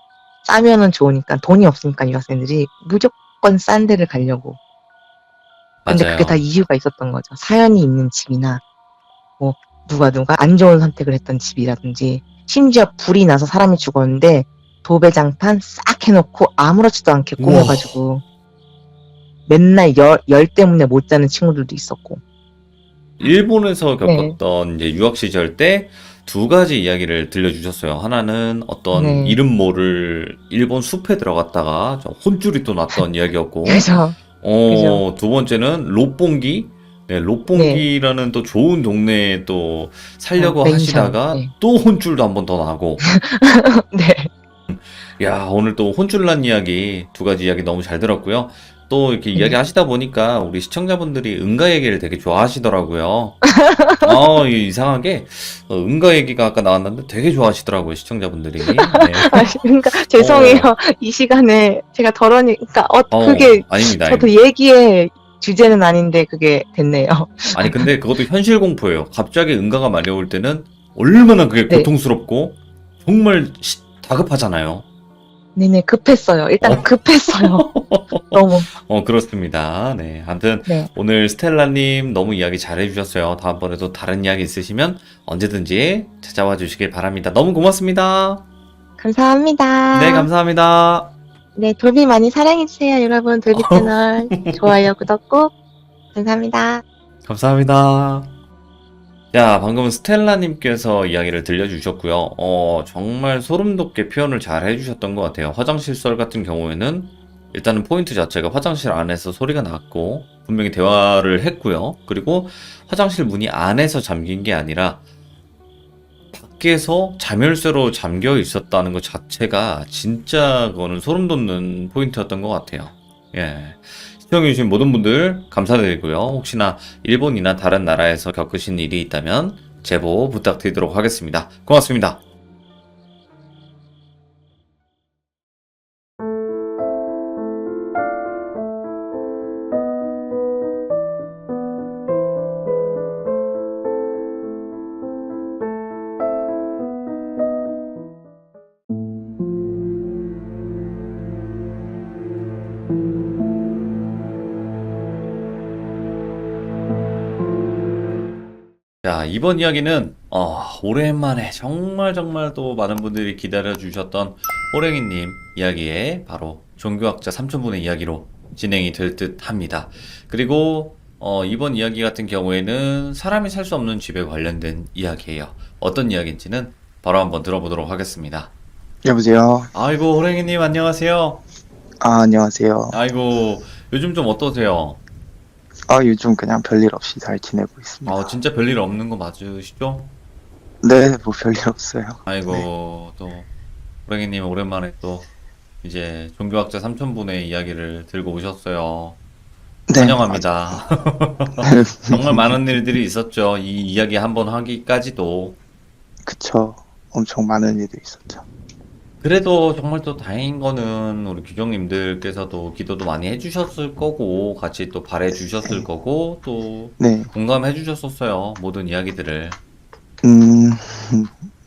싸면은 좋으니까 돈이 없으니까 유학생들이 무조건 싼 데를 가려고. 근데 맞아요. 그게 다 이유가 있었던 거죠. 사연이 있는 집이나 뭐 누가 안 좋은 선택을 했던 집이라든지 심지어 불이 나서 사람이 죽었는데 도배장판 싹 해놓고 아무렇지도 않게 꾸며가지고 맨날 열 때문에 못 자는 친구들도 있었고. 일본에서 네, 겪었던 이제 유학 시절 때 두 가지 이야기를 들려주셨어요. 하나는 어떤 네, 이름 모를 일본 숲에 들어갔다가 혼쭐이 또 났던 이야기였고, 그죠, 그죠. 두 번째는 롯본기. 네, 네, 롯본기라는 또 좋은 동네에 또 살려고 멘션. 하시다가 네, 또 혼쭐도 한 번 더 나고. 네. 야, 오늘 또 혼쭐 난 이야기, 두 가지 이야기 너무 잘 들었고요. 또 이렇게 이야기 네. 하시다 보니까 우리 시청자분들이 응가 얘기를 되게 좋아하시더라고요. 이상하게, 응가 얘기가 아까 나왔는데 되게 좋아하시더라고요, 시청자분들이. 네. 그러니까 죄송해요. 어, 이 시간에 제가 덜으니까 그게 아닙니다, 저도 아닙니다. 얘기의 주제는 아닌데 그게 됐네요. 아니, 근데 그것도 현실 공포예요. 갑자기 응가가 말려올 때는 얼마나 그게 네, 고통스럽고, 정말 다급하잖아요. 네네 급했어요. 일단 어, 급했어요. 너무. 그렇습니다. 네. 아무튼 네, 오늘 스텔라님 너무 이야기 잘해주셨어요. 다음번에도 다른 이야기 있으시면 언제든지 찾아와 주시길 바랍니다. 너무 고맙습니다. 네, 감사합니다. 감사합니다. 네, 돌비 많이 사랑해주세요, 여러분. 돌비 채널 좋아요, 구독 꾹. 감사합니다. 감사합니다. 자, 방금 스텔라님께서 이야기를 들려주셨고요. 정말 소름 돋게 표현을 잘 해주셨던 것 같아요. 화장실 썰 같은 경우에는 일단은 포인트 자체가 화장실 안에서 소리가 났고, 분명히 대화를 했고요. 그리고 화장실 문이 안에서 잠긴 게 아니라 밖에서 자멸쇠로 잠겨 있었다는 것 자체가 진짜 그거는 소름 돋는 포인트였던 것 같아요. 예. 시청해주신 모든 분들 감사드리고요. 혹시나 일본이나 다른 나라에서 겪으신 일이 있다면 제보 부탁드리도록 하겠습니다. 고맙습니다. 자, 이번 이야기는 오랜만에 정말 정말 또 많은 분들이 기다려 주셨던 호랭이님 이야기에 바로 종교학자 삼촌분의 이야기로 진행이 될 듯 합니다. 그리고 이번 이야기 같은 경우에는 사람이 살 수 없는 집에 관련된 이야기예요. 어떤 이야기인지는 바로 한번 들어보도록 하겠습니다. 여보세요. 아이고, 호랭이님 안녕하세요. 안녕하세요. 아이고, 요즘 좀 어떠세요? 요즘 그냥 별일 없이 잘 지내고 있습니다. 진짜 별일 없는 거 맞으시죠? 네, 뭐 별일 없어요. 네, 아이고, 또 호랭이님 오랜만에 또 이제 종교학자 삼촌분의 이야기를 들고 오셨어요. 네, 환영합니다. 맞아요. 정말 많은 일들이 있었죠. 이 이야기 한번 하기까지도. 그쵸. 엄청 많은 일이 있었죠. 그래도 정말 또 다행인 거는 우리 규정님들께서도 기도도 많이 해주셨을 거고, 같이 또 바래 주셨을 네, 거고, 또 네, 공감해 주셨었어요. 모든 이야기들을. 음, 네,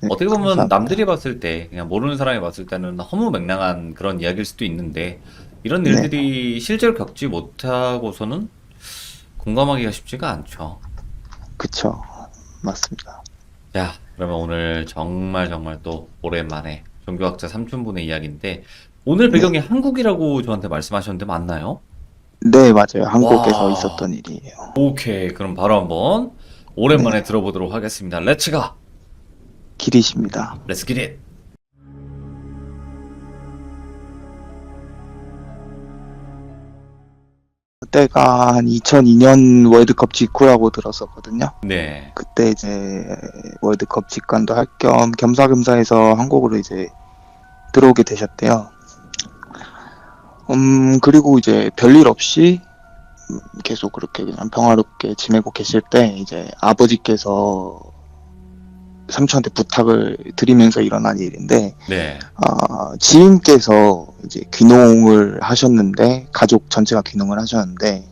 어떻게 보면 감사합니다. 남들이 봤을 때, 그냥 모르는 사람이 봤을 때는 허무맹랑한 그런 이야기일 수도 있는데, 이런 네, 일들이 실제로 겪지 못하고서는 공감하기가 쉽지가 않죠. 그쵸. 맞습니다. 자, 그러면 오늘 정말 정말 또 오랜만에 종교학자 삼촌분의 이야기인데, 오늘 네, 배경이 한국이라고 저한테 말씀하셨는데 맞나요? 네, 맞아요. 한국에서 와, 있었던 일이에요. 오케이. 그럼 바로 한번 네, 오랜만에 들어보도록 하겠습니다. 렛츠 가! 길이십니다. 렛츠 기릿! 그때가 한 2002년 월드컵 직후라고 들었었거든요. 네, 그때 이제 월드컵 직관도 할 겸 겸사겸사해서 한국으로 이제 들어오게 되셨대요. 그리고 이제 별일 없이 계속 그렇게 그냥 평화롭게 지내고 계실 때 이제 아버지께서 삼촌한테 부탁을 드리면서 일어난 일인데, 네, 지인께서 이제 귀농을 하셨는데, 가족 전체가 귀농을 하셨는데,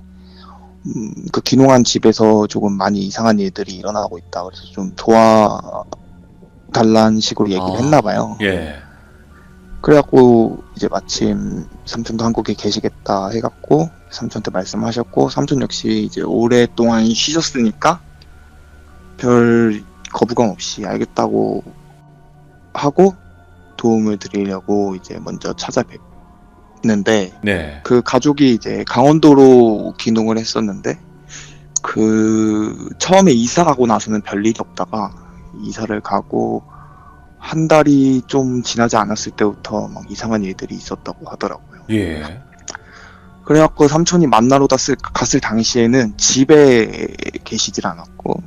그 귀농한 집에서 조금 많이 이상한 일들이 일어나고 있다. 그래서 좀 도와달라는 식으로 얘기를 했나 봐요. 예, 그래갖고 이제 마침 삼촌도 한국에 계시겠다 해갖고 삼촌한테 말씀하셨고, 삼촌 역시 이제 오랫동안 쉬셨으니까 별 거부감 없이 알겠다고 하고 도움을 드리려고 이제 먼저 찾아뵙는 있는데 네. 그 가족이 이제 강원도로 귀농을 했었는데 그 처음에 이사 가고 나서는 별일이 없다가 이사를 가고 한 달이 좀 지나지 않았을 때부터 막 이상한 일들이 있었다고 하더라고요. 예. 그래갖고 삼촌이 만나러 갔을 당시에는 집에 계시질 않았고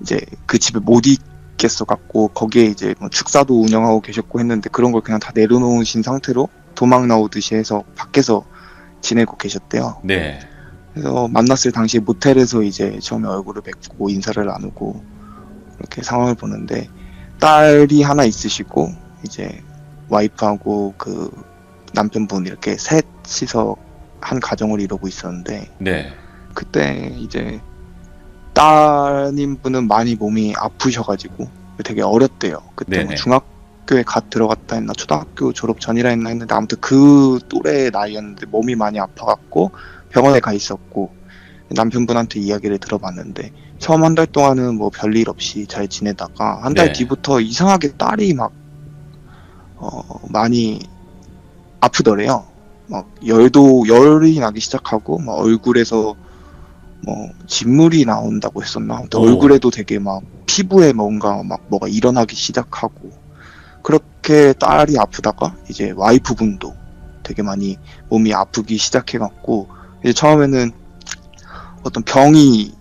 이제 그 집에 못 있겠어 갖고 거기에 이제 뭐 축사도 운영하고 계셨고 했는데 그런 걸 그냥 다 내려놓으신 상태로 도망 나오듯이 해서 밖에서 지내고 계셨대요. 네. 그래서 만났을 당시에 모텔에서 이제 처음에 얼굴을 뵙고 인사를 나누고 이렇게 상황을 보는데 딸이 하나 있으시고 이제 와이프하고 그 남편분 이렇게 셋이서 한 가정을 이루고 있었는데 네. 그때 이제 따님 분은 많이 몸이 아프셔가지고 되게 어렸대요. 그때 뭐 네네. 중학교에 갓 들어갔다 했나 초등학교 졸업 전이라 했나 했는데 아무튼 그 또래 나이였는데 몸이 많이 아파갖고 병원에 가 있었고 남편분한테 이야기를 들어봤는데 처음 한 달 동안은 뭐 별일 없이 잘 지내다가 한 달 네. 뒤부터 이상하게 딸이 막 많이 아프더래요. 막 열이 나기 시작하고 막 얼굴에서 뭐 진물이 나온다고 했었나? 아무튼 오. 얼굴에도 되게 막 피부에 뭔가 막 뭐가 일어나기 시작하고 그렇게 딸이 아프다가 이제 와이프분도 되게 많이 몸이 아프기 시작해갖고 이제 처음에는 어떤 병이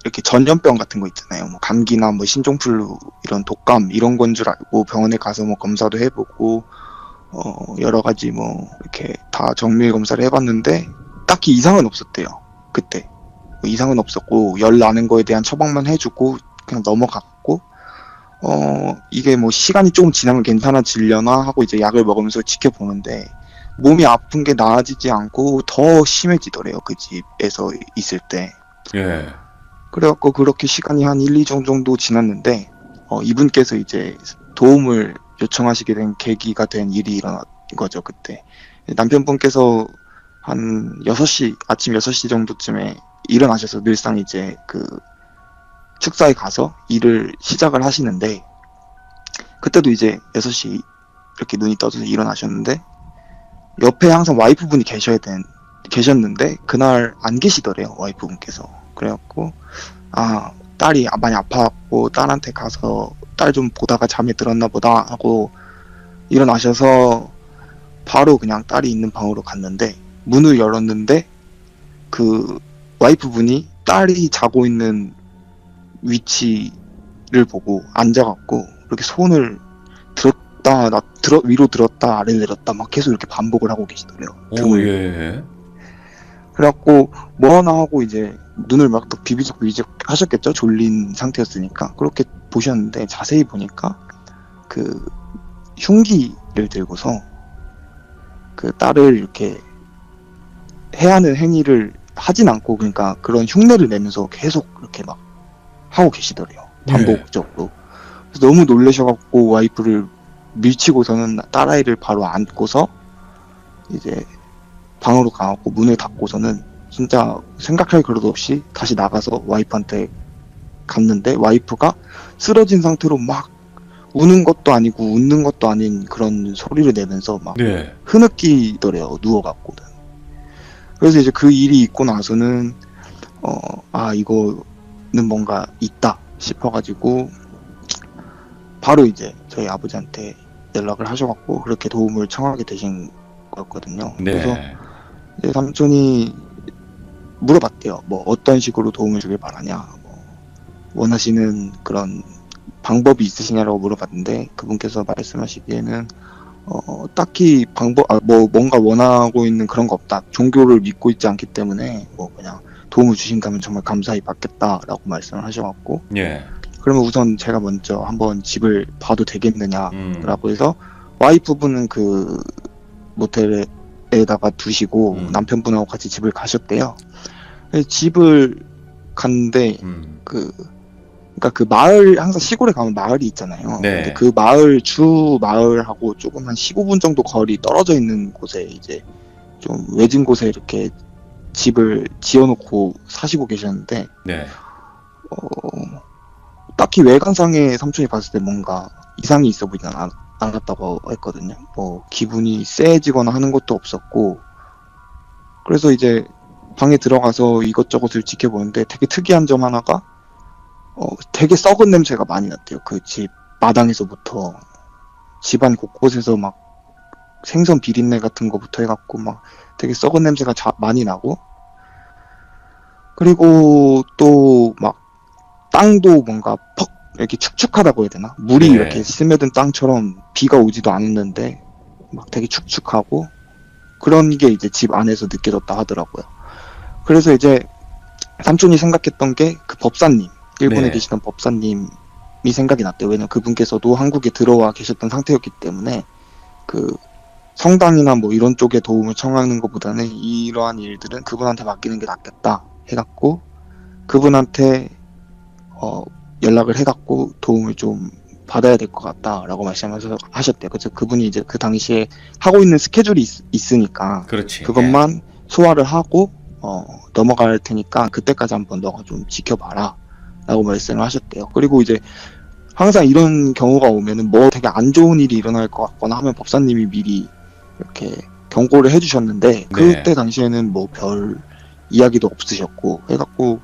이렇게 전염병 같은 거 있잖아요. 뭐 감기나 뭐 신종플루 이런 독감 이런 건 줄 알고 병원에 가서 뭐 검사도 해보고 여러 가지 뭐 이렇게 다 정밀 검사를 해봤는데 딱히 이상은 없었대요. 그때 뭐 이상은 없었고 열 나는 거에 대한 처방만 해주고 그냥 넘어갔고 이게 뭐 시간이 조금 지나면 괜찮아지려나 하고 이제 약을 먹으면서 지켜보는데 몸이 아픈 게 나아지지 않고 더 심해지더래요. 그 집에서 있을 때. 예. 그래갖고 그렇게 시간이 한 1, 2주 정도 지났는데 이분께서 이제 도움을 요청하시게 된 계기가 된 일이 일어난 거죠. 그때 남편분께서 한 6시 아침 6시 정도쯤에 일어나셔서 늘상 이제 그 축사에 가서 일을 시작을 하시는데 그때도 이제 6시 이렇게 눈이 떠져서 일어나셨는데 옆에 항상 와이프분이 계셨는데 그날 안 계시더래요. 와이프분께서. 그래갖고 딸이 많이 아파갖고 딸한테 가서 딸 좀 보다가 잠에 들었나 보다 하고 일어나셔서 바로 그냥 딸이 있는 방으로 갔는데 문을 열었는데 그 와이프분이 딸이 자고 있는 위치를 보고 앉아갖고 이렇게 손을 위로 들었다 아래 내렸다 막 계속 이렇게 반복을 하고 계시더래요. 오, 예. 그래갖고 뭐 하나 하고 이제 눈을 막 또 비비적 하셨겠죠. 졸린 상태였으니까. 그렇게 보셨는데 자세히 보니까 그 흉기를 들고서 그 딸을 이렇게 해야 하는 행위를 하진 않고 그러니까 그런 흉내를 내면서 계속 이렇게 막 하고 계시더래요. 반복적으로. 그래서 너무 놀라셔갖고 와이프를 밀치고서는 딸아이를 바로 안고서 이제 방으로 가갖고 문을 닫고서는 진짜 생각할 그릇 없이 다시 나가서 와이프한테 갔는데 와이프가 쓰러진 상태로 막 우는 것도 아니고 웃는 것도 아닌 그런 소리를 내면서 막 네. 흐느끼더래요. 누워갖고는. 그래서 이제 그 일이 있고 나서는 이거는 뭔가 있다 싶어가지고 바로 이제 저희 아버지한테 연락을 하셔갖고 그렇게 도움을 청하게 되신 거였거든요. 그래서 네. 이제 삼촌이 물어봤대요. 뭐 어떤 식으로 도움을 주길 바라냐, 뭐 원하시는 그런 방법이 있으시냐라고 물어봤는데 그분께서 말씀하시기에는 딱히 뭔가 원하고 있는 그런 거 없다. 종교를 믿고 있지 않기 때문에 뭐 그냥 도움을 주신다면 정말 감사히 받겠다라고 말씀을 하셔갖고 예. 그러면 우선 제가 먼저 한번 집을 봐도 되겠느냐라고 음. 해서 와이프분은 그 모텔에다가 두시고 남편분하고 같이 집을 가셨대요. 그래서 집을 갔는데 그러니까 그 마을 항상 시골에 가면 마을이 있잖아요. 네. 근데 그 마을 주 마을하고 조금 한 15분 정도 거리 떨어져 있는 곳에 이제 좀 외진 곳에 이렇게 집을 지어놓고 사시고 계셨는데 네. 딱히 외관상에 삼촌이 봤을 때 뭔가 이상이 있어 보이진 않았다고 했거든요. 뭐 기분이 쎄해지거나 하는 것도 없었고, 그래서 이제 방에 들어가서 이것저것을 지켜보는데 되게 특이한 점 하나가 되게 썩은 냄새가 많이 났대요. 그 집 마당에서부터 집안 곳곳에서 막 생선 비린내 같은 거부터 해갖고 막 되게 썩은 냄새가 많이 나고, 그리고 또 막 땅도 뭔가 퍽 이렇게 축축하다고 해야 되나? 물이 네. 이렇게 스며든 땅처럼 비가 오지도 않았는데 막 되게 축축하고, 그런 게 이제 집 안에서 느껴졌다 하더라고요. 그래서 이제 삼촌이 생각했던 게 그 법사님, 일본에 네. 계시던 법사님이 생각이 났대요. 왜냐면 그분께서도 한국에 들어와 계셨던 상태였기 때문에 그 성당이나 뭐 이런 쪽에 도움을 청하는 것보다는 이러한 일들은 그분한테 맡기는 게 낫겠다 해갖고 그분한테 연락을 해갖고 도움을 좀 받아야 될 것 같다라고 말씀하셔서 하셨대요. 그래서 그분이 이제 그 당시에 하고 있는 스케줄이 있으니까 그렇지. 예. 그것만 소화를 하고 넘어갈 테니까 그때까지 한번 너가 좀 지켜봐라 라고 말씀을 하셨대요. 그리고 이제 항상 이런 경우가 오면은 뭐 되게 안 좋은 일이 일어날 것 같거나 하면 법사님이 미리 이렇게 경고를 해주셨는데 그때 당시에는 뭐 별 이야기도 없으셨고 해갖고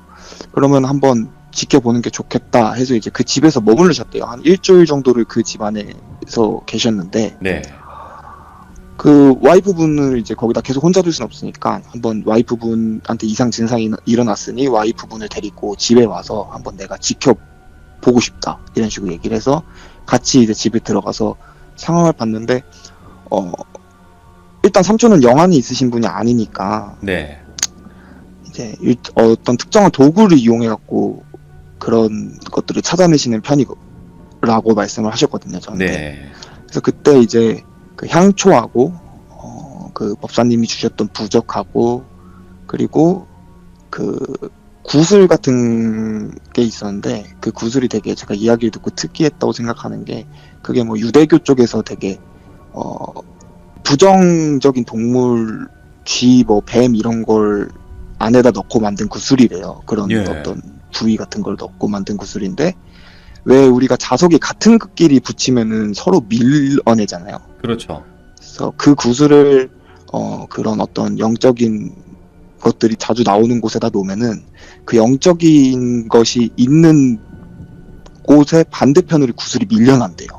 그러면 한번 지켜보는 게 좋겠다 해서 이제 그 집에서 머무르셨대요. 한 일주일 정도를 그 집 안에서 계셨는데 네. 그 와이프분을 이제 거기다 계속 혼자 둘 순 없으니까 한번 와이프분한테 이상 증상이 일어났으니 와이프분을 데리고 집에 와서 한번 내가 지켜보고 싶다 이런 식으로 얘기를 해서 같이 이제 집에 들어가서 상황을 봤는데 일단 삼촌은 영안이 있으신 분이 아니니까 네. 이제 어떤 특정한 도구를 이용해 갖고 그런 것들을 찾아내시는 편이라고 말씀을 하셨거든요, 저한테. 네. 그래서 그때 이제 그 향초하고 그 법사님이 주셨던 부적하고 그리고 그 구슬 같은 게 있었는데 그 구슬이 되게 제가 이야기를 듣고 특이했다고 생각하는 게 그게 뭐 유대교 쪽에서 되게 부정적인 동물 쥐 뭐 뱀 이런 걸 안에다 넣고 만든 구슬이래요. 그런 예. 어떤 부위 같은 걸 넣고 만든 구슬인데 왜 우리가 자석이 같은 극끼리 붙이면은 서로 밀어내잖아요. 그렇죠. 그래서 그 구슬을 그런 어떤 영적인 것들이 자주 나오는 곳에다 놓으면은 그 영적인 것이 있는 곳의 반대편으로 구슬이 밀려난대요.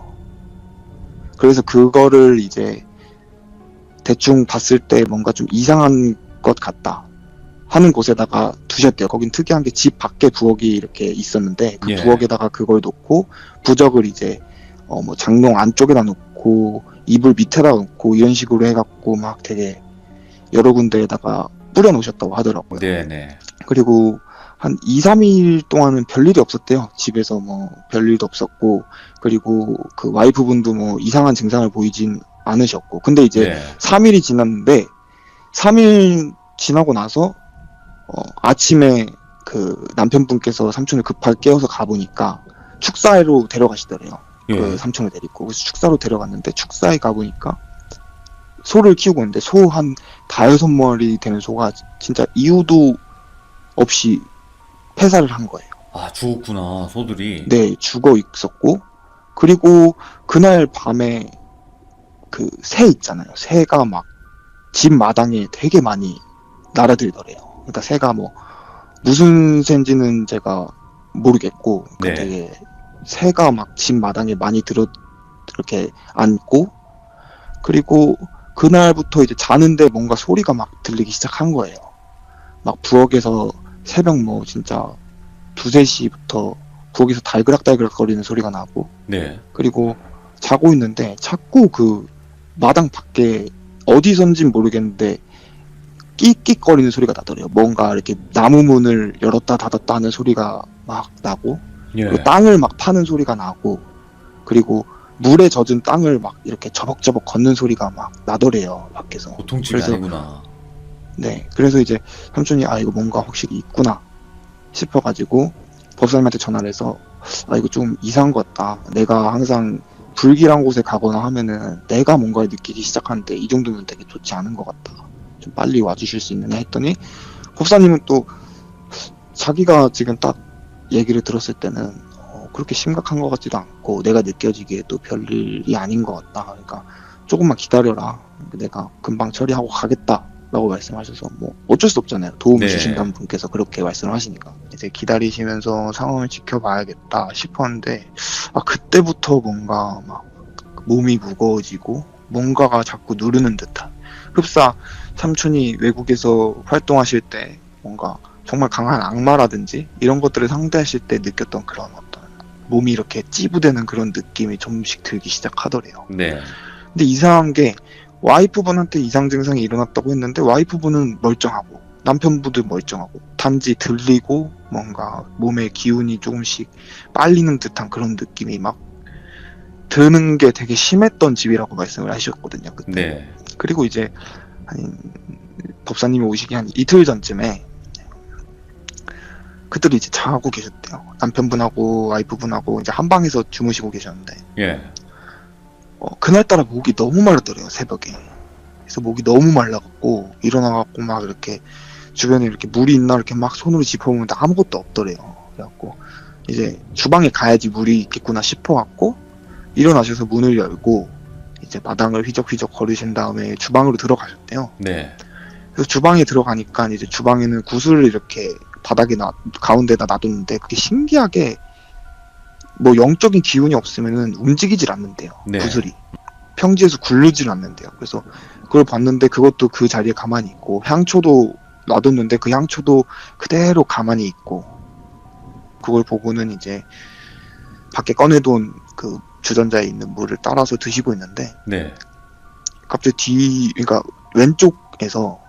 그래서 그거를 이제 대충 봤을 때 뭔가 좀 이상한 것 같다 하는 곳에다가 두셨대요. 거긴 특이한 게 집 밖에 부엌이 이렇게 있었는데 그 예. 부엌에다가 그걸 놓고 부적을 이제 뭐 장롱 안쪽에다 놓고 이불 밑에다 놓고 이런 식으로 해갖고 막 되게 여러 군데에다가 뿌려 놓으셨다고 하더라고요. 네네. 그리고 한 2, 3일 동안은 별일이 없었대요. 집에서 뭐 별일도 없었고 그리고 그 와이프분도 뭐 이상한 증상을 보이진 않으셨고 근데 이제 네. 3일이 지났는데 3일 지나고 나서 아침에 그 남편분께서 삼촌을 급하게 깨워서 가보니까 축사로 데려가시더래요. 예. 그 삼촌을 데리고. 그래서 축사로 데려갔는데 축사에 가보니까 소를 키우고 있는데 소 한 5-6마리 되는 소가 진짜 이유도 없이 폐사를 한 거예요. 아, 죽었구나, 소들이. 네, 죽어 있었고 그리고 그날 밤에 그 새 있잖아요. 새가 막 집 마당에 되게 많이 날아들더래요. 그러니까 새가 뭐 무슨 새인지는 제가 모르겠고 네. 되게 새가 막 집 마당에 많이 이렇게 앉고 그리고 그날부터 이제 자는데 뭔가 소리가 막 들리기 시작한 거예요. 막 부엌에서 새벽 뭐 진짜 2-3시부터 부엌에서 달그락달그락 거리는 소리가 나고 네. 그리고 자고 있는데 자꾸 그 마당 밖에 어디선진 모르겠는데 끽끽거리는 소리가 나더래요. 뭔가 이렇게 나무 문을 열었다 닫았다 하는 소리가 막 나고 예. 그리고 땅을 막 파는 소리가 나고 그리고 물에 젖은 땅을 막 이렇게 저벅저벅 걷는 소리가 막 나더래요. 밖에서. 보통 집이 그래서 아니구나. 네, 그래서 이제 삼촌이 이거 뭔가 확실히 있구나 싶어가지고 법사님한테 전화를 해서 이거 좀 이상한 것 같다. 내가 항상 불길한 곳에 가거나 하면은 내가 뭔가를 느끼기 시작하는데 이 정도면 되게 좋지 않은 것 같다. 좀 빨리 와주실 수 있느냐 했더니 법사님은 또 자기가 지금 딱 얘기를 들었을 때는 그렇게 심각한 것 같지도 않고 내가 느껴지기에도 별일이 아닌 것 같다. 그러니까 조금만 기다려라. 내가 금방 처리하고 가겠다. 라고 말씀하셔서 뭐 어쩔 수 없잖아요. 도움을 네. 주신다는 분께서 그렇게 말씀을 하시니까 이제 기다리시면서 상황을 지켜봐야겠다 싶었는데 그때부터 뭔가 막 몸이 무거워지고 뭔가가 자꾸 누르는 듯한 흡사 삼촌이 외국에서 활동하실 때 뭔가 정말 강한 악마라든지 이런 것들을 상대하실 때 느꼈던 그런 어떤 몸이 이렇게 찌부되는 그런 느낌이 조금씩 들기 시작하더래요. 네. 근데 이상한 게 와이프분한테 이상 증상이 일어났다고 했는데 와이프분은 멀쩡하고 남편분도 멀쩡하고 단지 들리고 뭔가 몸의 기운이 조금씩 빨리는 듯한 그런 느낌이 막 드는 게 되게 심했던 집이라고 말씀을 하셨거든요. 그때. 네. 그리고 이제 한 법사님이 오시기 한 이틀 전쯤에 그들이 이제 자고 계셨대요. 남편분하고 와이프분하고 이제 한 방에서 주무시고 계셨는데 예. 그날따라 목이 너무 마르더래요, 새벽에. 그래서 목이 너무 말라갖고 일어나갖고 막 이렇게 주변에 이렇게 물이 있나 이렇게 막 손으로 짚어보는데 아무것도 없더래요. 그래갖고 이제 주방에 가야지 물이 있겠구나 싶어갖고 일어나셔서 문을 열고 이제 마당을 휘적휘적 걸으신 다음에 주방으로 들어가셨대요. 네. 그래서 주방에 들어가니까 이제 주방에는 구슬을 이렇게 바닥에 가운데다 놔뒀는데 그게 신기하게 뭐 영적인 기운이 없으면은 움직이질 않는데요. 네. 구슬이 평지에서 굴르질 않는데요. 그래서 그걸 봤는데 그것도 그 자리에 가만히 있고 향초도 놔뒀는데 그 향초도 그대로 가만히 있고 그걸 보고는 이제 밖에 꺼내둔 그 주전자에 있는 물을 따라서 드시고 있는데 네. 갑자기 그러니까 왼쪽에서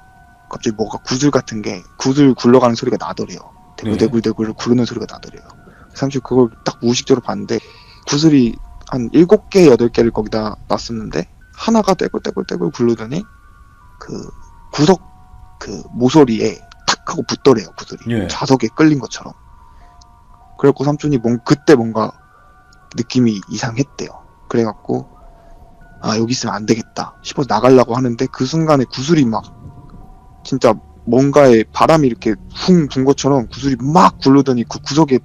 갑자기 뭐가 구슬 같은 게 구슬 굴러가는 소리가 나더래요. 대굴대굴대굴 구르는 소리가 나더래요. 사실 그걸 딱 무의식적으로 봤는데 구슬이 한 7개, 8개를 거기다 놨었는데 하나가 떼굴떼굴떼굴 굴르더니 그 구석 그 모서리에 탁 하고 붙더래요. 구슬이. 예. 자석에 끌린 것처럼. 그래갖고 삼촌이 그때 뭔가 느낌이 이상했대요. 그래갖고 여기 있으면 안 되겠다 싶어서 나가려고 하는데 그 순간에 구슬이 막 진짜 뭔가에 바람이 이렇게 쿵 분 것처럼 구슬이 막 굴르더니 그 구석에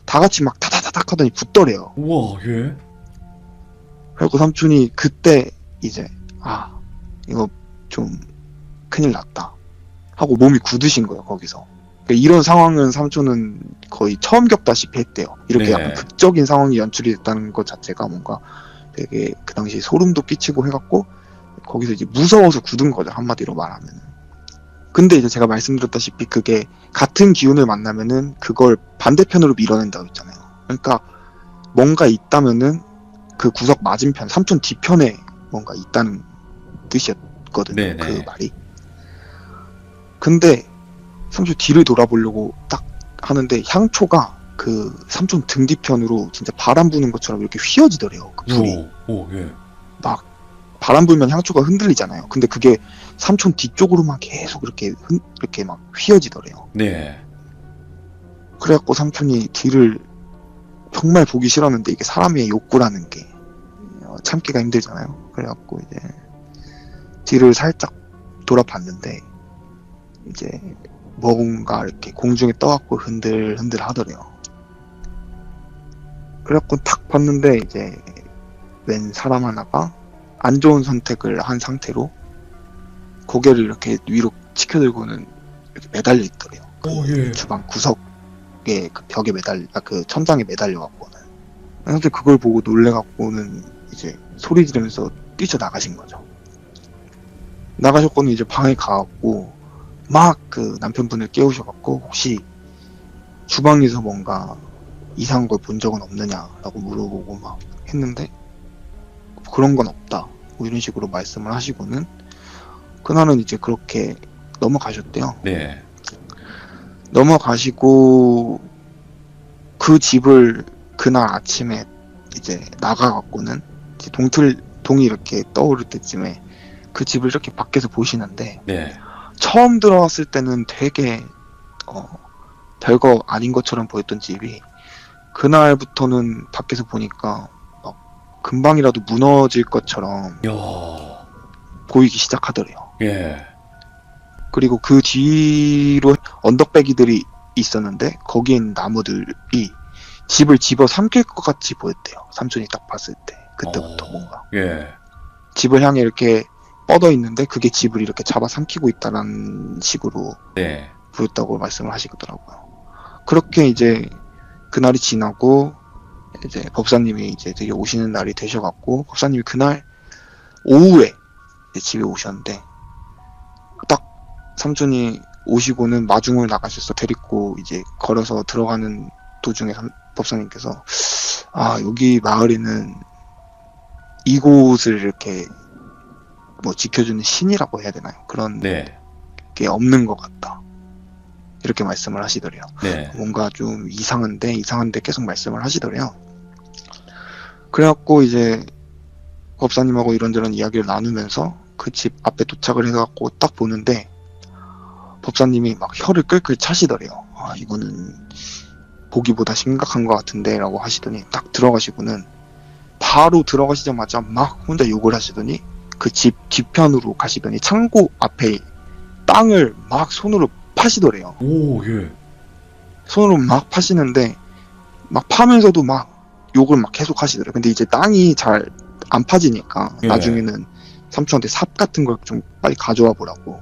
다 같이 막 타다다닥 하더니 붙더래요. 우와, 예. 그래갖고 삼촌이 그때 이제 이거 좀 큰일 났다 하고 몸이 굳으신 거예요. 거기서. 그러니까 이런 상황은 삼촌은 거의 처음 겪다시피 했대요. 이렇게 네. 약간 극적인 상황이 연출이 됐다는 것 자체가 뭔가 되게 그 당시 소름도 끼치고 해갖고 거기서 이제 무서워서 굳은 거죠. 한마디로 말하면. 근데 이제 제가 말씀드렸다시피 그게 같은 기운을 만나면은 그걸 반대편으로 밀어낸다고 했잖아요. 그러니까 뭔가 있다면은 그 구석 맞은편, 삼촌 뒤편에 뭔가 있다는 뜻이었거든요. 네네. 그 말이. 근데 삼촌 뒤를 돌아보려고 딱 하는데 향초가 그 삼촌 등 뒤편으로 진짜 바람 부는 것처럼 이렇게 휘어지더래요. 그 불이. 오, 예. 막 바람 불면 향초가 흔들리잖아요. 근데 그게 삼촌 뒤쪽으로만 계속 이렇게 막 휘어지더래요. 네. 그래갖고 삼촌이 뒤를 정말 보기 싫었는데 이게 사람의 욕구라는 게 참기가 힘들잖아요. 그래갖고 이제 뒤를 살짝 돌아봤는데 이제 뭔가 이렇게 공중에 떠갖고 흔들흔들 하더래요. 그래갖고 탁 봤는데 이제 웬 사람 하나가 안 좋은 선택을 한 상태로 고개를 이렇게 위로 치켜들고는 이렇게 매달려 있더래요. 오, 예. 주방 구석에 그 벽에 그 천장에 매달려갖고는. 사실 그걸 보고 놀래갖고는 이제 소리 지르면서 뛰쳐나가신 거죠. 나가셨고는 이제 방에 가갖고 막 그 남편분을 깨우셔갖고 혹시 주방에서 뭔가 이상한 걸 본 적은 없느냐라고 물어보고 막 했는데 그런 건 없다 뭐 이런 식으로 말씀을 하시고는 그날은 이제 그렇게 넘어가셨대요. 네. 넘어가시고 그 집을 그날 아침에 이제 나가갖고는 이제 동이 이렇게 떠오를 때쯤에 그 집을 이렇게 밖에서 보시는데 네. 처음 들어왔을 때는 되게 별거 아닌 것처럼 보였던 집이 그날부터는 밖에서 보니까 막 금방이라도 무너질 것처럼 야. 보이기 시작하더래요. 예. 그리고 그 뒤로 언덕배기들이 있었는데 거기에 있는 나무들이 집을 집어 삼킬 것 같이 보였대요. 삼촌이 딱 봤을 때. 그때부터 뭔가. 예. 집을 향해 이렇게 뻗어 있는데 그게 집을 이렇게 잡아 삼키고 있다는 식으로 네. 보였다고 말씀을 하시더라고요. 그렇게 이제 그날이 지나고 이제 법사님이 이제 되게 오시는 날이 되셔갖고 법사님이 그날 오후에 이제 집에 오셨는데 딱 삼촌이 오시고는 마중을 나가셔서 데리고 이제 걸어서 들어가는 도중에 법사님께서 아 여기 마을에는 이곳을 이렇게 뭐 지켜주는 신이라고 해야 되나요? 그런 네. 게 없는 것 같다. 이렇게 말씀을 하시더래요. 네. 뭔가 좀 이상한데 계속 말씀을 하시더래요. 그래갖고 이제 법사님하고 이런저런 이야기를 나누면서 그 집 앞에 도착을 해갖고 딱 보는데 법사님이 막 혀를 끌끌 차시더래요. 아 이거는 보기보다 심각한 것 같은데 라고 하시더니 딱 들어가시고는 바로 들어가시자마자 막 혼자 욕을 하시더니 그 집 뒤편으로 가시더니 창고 앞에 땅을 막 손으로 파시더래요. 오, 예. 손으로 막 파시는데 막 파면서도 막 욕을 막 계속 하시더래요. 근데 이제 땅이 잘 안 파지니까 예. 나중에는 삼촌한테 삽 같은 걸 좀 빨리 가져와 보라고.